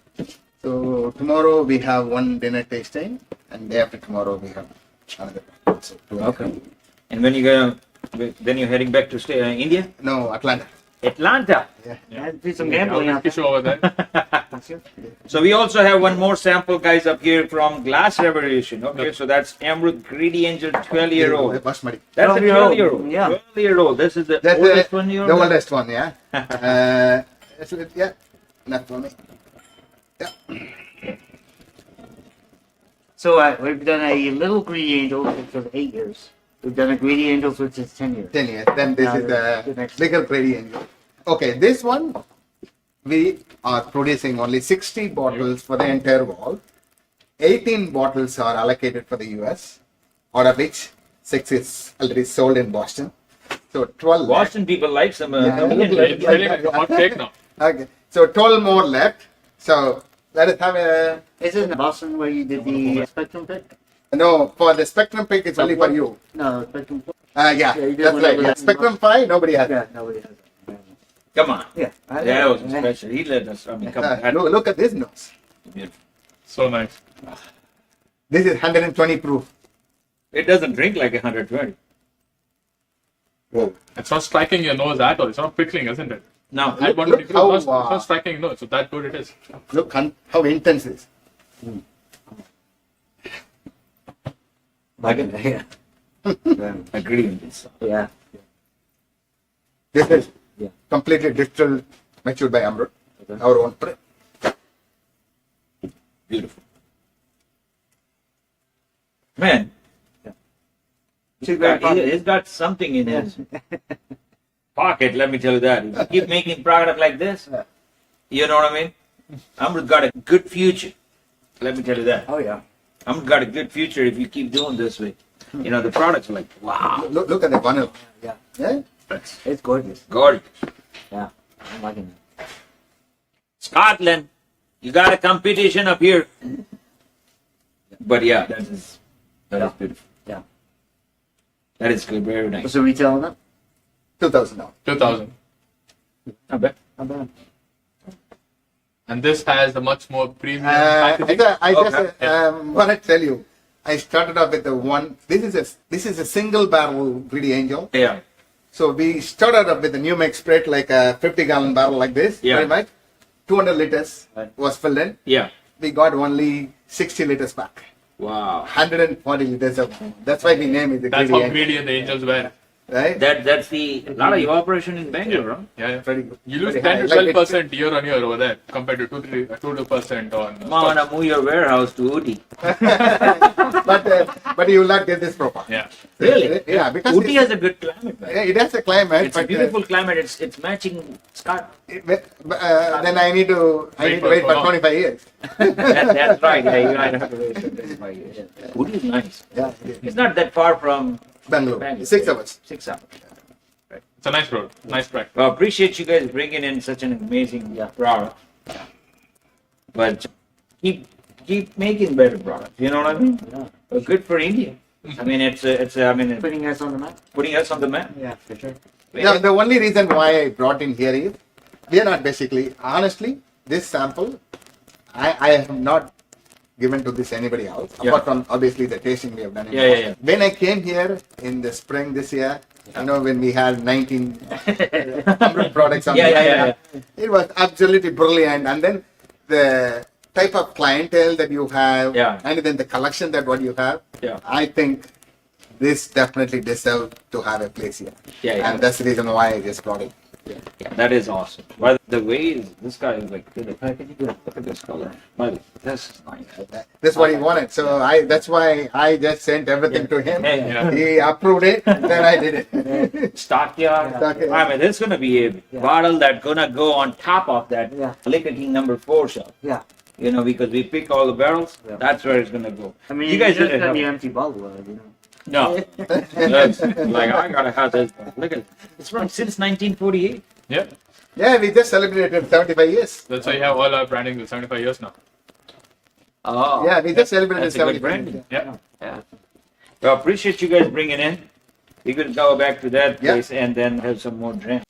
S8: So tomorrow we have one dinner tasting, and day after tomorrow we have another. So
S1: Okay. And when you go, then you're heading back to stay India,
S8: No, Atlanta.
S1: Atlanta.
S6: Yeah. Do some
S7: Yeah,
S6: gambling out
S7: whiskey show over there.
S6: there.
S1: So we also have one more sample, guys, up here from Glass Revolution. Okay, so that's Amrut Greedy Angel 12-year-old.
S8: Basmati.
S1: That's a
S6: 12-year-old,
S1: 12-year-old.
S6: yeah.
S1: 12-year-old. This is the
S8: That's
S1: oldest one you
S8: the oldest one, yeah. Yeah, enough for me.
S6: So we've done a little Greedy Angels, which was 8 years. We've done a Greedy Angels, which is 10 years.
S8: 10 years. Then this
S6: Now
S8: is
S6: the
S8: the
S6: next
S8: bigger Greedy Angel. Okay, this one we are producing only 60 bottles for the entire wall. 18 bottles are allocated for the US, out of which 6 is already sold in Boston. So 12 left.
S1: Boston people like some
S8: Yeah.
S1: Canadian
S8: Like-
S7: It's really like a hot cake now.
S8: Okay, so 12 more left. So let us have a.
S6: Is it in Boston where you did the Spectrum pick?
S8: No, for the Spectrum pick, it's only for you.
S6: No, Spectrum.
S8: Yeah,
S6: Yeah, you did
S8: that's
S6: one
S8: right.
S6: over
S8: Yeah.
S6: there.
S8: Spectrum 5, nobody has it.
S6: Yeah, nobody has it.
S1: Come on.
S6: Yeah.
S1: That was special. He let us. I mean, come on.
S8: Look at this nose.
S1: Beautiful.
S7: So nice.
S8: This is 120 proof.
S1: It doesn't drink like 120.
S8: Whoa.
S7: It's not striking your nose at all. It's not prickling, isn't it?
S1: No.
S7: At 120
S8: look
S7: proof,
S8: how,
S7: it's not striking your nose. So that good it is.
S8: Look how intense it is.
S1: Like it?
S6: Yeah.
S1: Agree with this.
S6: Yeah.
S8: This is
S6: Yeah.
S8: completely distilled, matured by Amrut,
S6: Okay.
S8: our own.
S1: Beautiful. Man, He's got something in his pocket, let me tell you that. If you keep making product like this, you know what I mean? Amrit got a good future. Let me tell you that.
S2: Oh yeah.
S1: Amrit got a good future if you keep doing this way. You know, the products are like, wow,
S8: Look at the funnel.
S2: Yeah.
S8: Yeah.
S2: It's gorgeous.
S1: gorgeous.
S2: Yeah. I'm liking it.
S1: Scotland, you got a competition up here. But yeah, that is beautiful.
S2: Yeah.
S1: That is good, very nice.
S2: What's the retail on that?
S8: $2,000.
S7: 2000.
S1: Not bad.
S2: Not bad.
S7: And this has a much more premium
S8: I
S7: packaging.
S8: just want to tell you, I started off with the one. This is a single barrel Greedy Angel.
S1: Yeah.
S8: So we started up with a new mix spread, like a 50-gallon barrel like this.
S1: Yeah.
S8: Very much. 200 liters was filled in.
S1: Yeah.
S8: We got only 60 liters back.
S1: Wow.
S8: 140 liters of. That's why we name it the
S7: That's
S8: Greedy
S7: how
S8: Angel.
S7: greedy the angels were.
S8: Right?
S1: That's the lot of evaporation in Bangalore, huh?
S7: Yeah, yeah.
S8: Pretty good.
S7: You lose
S8: Very
S7: 10
S8: high.
S7: to
S8: Like
S7: 12% year on year over there compared to 2% on.
S1: Come on, I move your warehouse to Ooty.
S8: but you will not get this profile.
S7: Yeah.
S1: Really?
S8: Yeah, because
S1: Ooty
S8: it's-
S1: has a good climate, man.
S8: it has a climate.
S1: It's a
S8: but,
S1: beautiful climate. It's matching Scotland.
S8: then I need to wait for 25 years.
S1: That's right. Yeah, you might have to wait for 25 years. Ooty is nice.
S8: Yeah.
S1: It's not that far from
S8: Bangalore.
S1: Bangalore.
S8: 6 hours.
S1: 6 hours.
S7: It's a nice road. Nice track.
S1: Well, appreciate you guys bringing in such an amazing product. But keep making better products. You know what I mean?
S2: Yeah.
S1: Well, good for India. I mean, it's
S2: Putting us on the map.
S1: putting us on the map.
S2: Yeah, for sure.
S8: The only reason why I brought in here is we are not basically, honestly, this sample, I have not given to this anybody else,
S1: Yeah.
S8: apart from obviously the tasting we have done.
S1: Yeah.
S8: When I came here in the spring this year, you know, when we had 19 products on the
S1: Yeah.
S8: it was absolutely brilliant. And then the type of clientele that you have,
S1: Yeah.
S8: and then the collection that what you have,
S1: Yeah.
S8: I think this definitely deserves to have a place here.
S1: Yeah.
S8: And that's the reason why I just brought it.
S1: Yeah, that is awesome. But the way this guy is like, the packaging, look at this color. But this is nice.
S8: That's what he wanted. So that's why I just sent everything to him.
S1: Yeah.
S8: He approved it, then I did it.
S1: Stockyard.
S8: Stockyard.
S1: I mean, this is gonna be a bottle that's gonna go on top of that
S2: Yeah.
S1: Liquor King #4 shelf.
S2: Yeah.
S1: You know, because we pick all the barrels.
S2: Yeah.
S1: That's where it's gonna go.
S2: I mean,
S1: you guys
S2: just
S1: did
S2: got
S1: it.
S2: the empty bottle, you know.
S1: No, that's, like I gotta have this. Look at it's from since 1948.
S7: Yeah.
S8: Yeah, we just celebrated 75 years.
S7: That's why you have all our branding with 75 years now.
S1: Oh,
S8: Yeah, we just celebrated
S1: that's a good
S8: 75
S1: branding.
S8: years.
S7: Yeah.
S1: Yeah. Well, appreciate you guys bringing in. We could go back to that
S8: Yeah.
S1: place and then have some more drinks.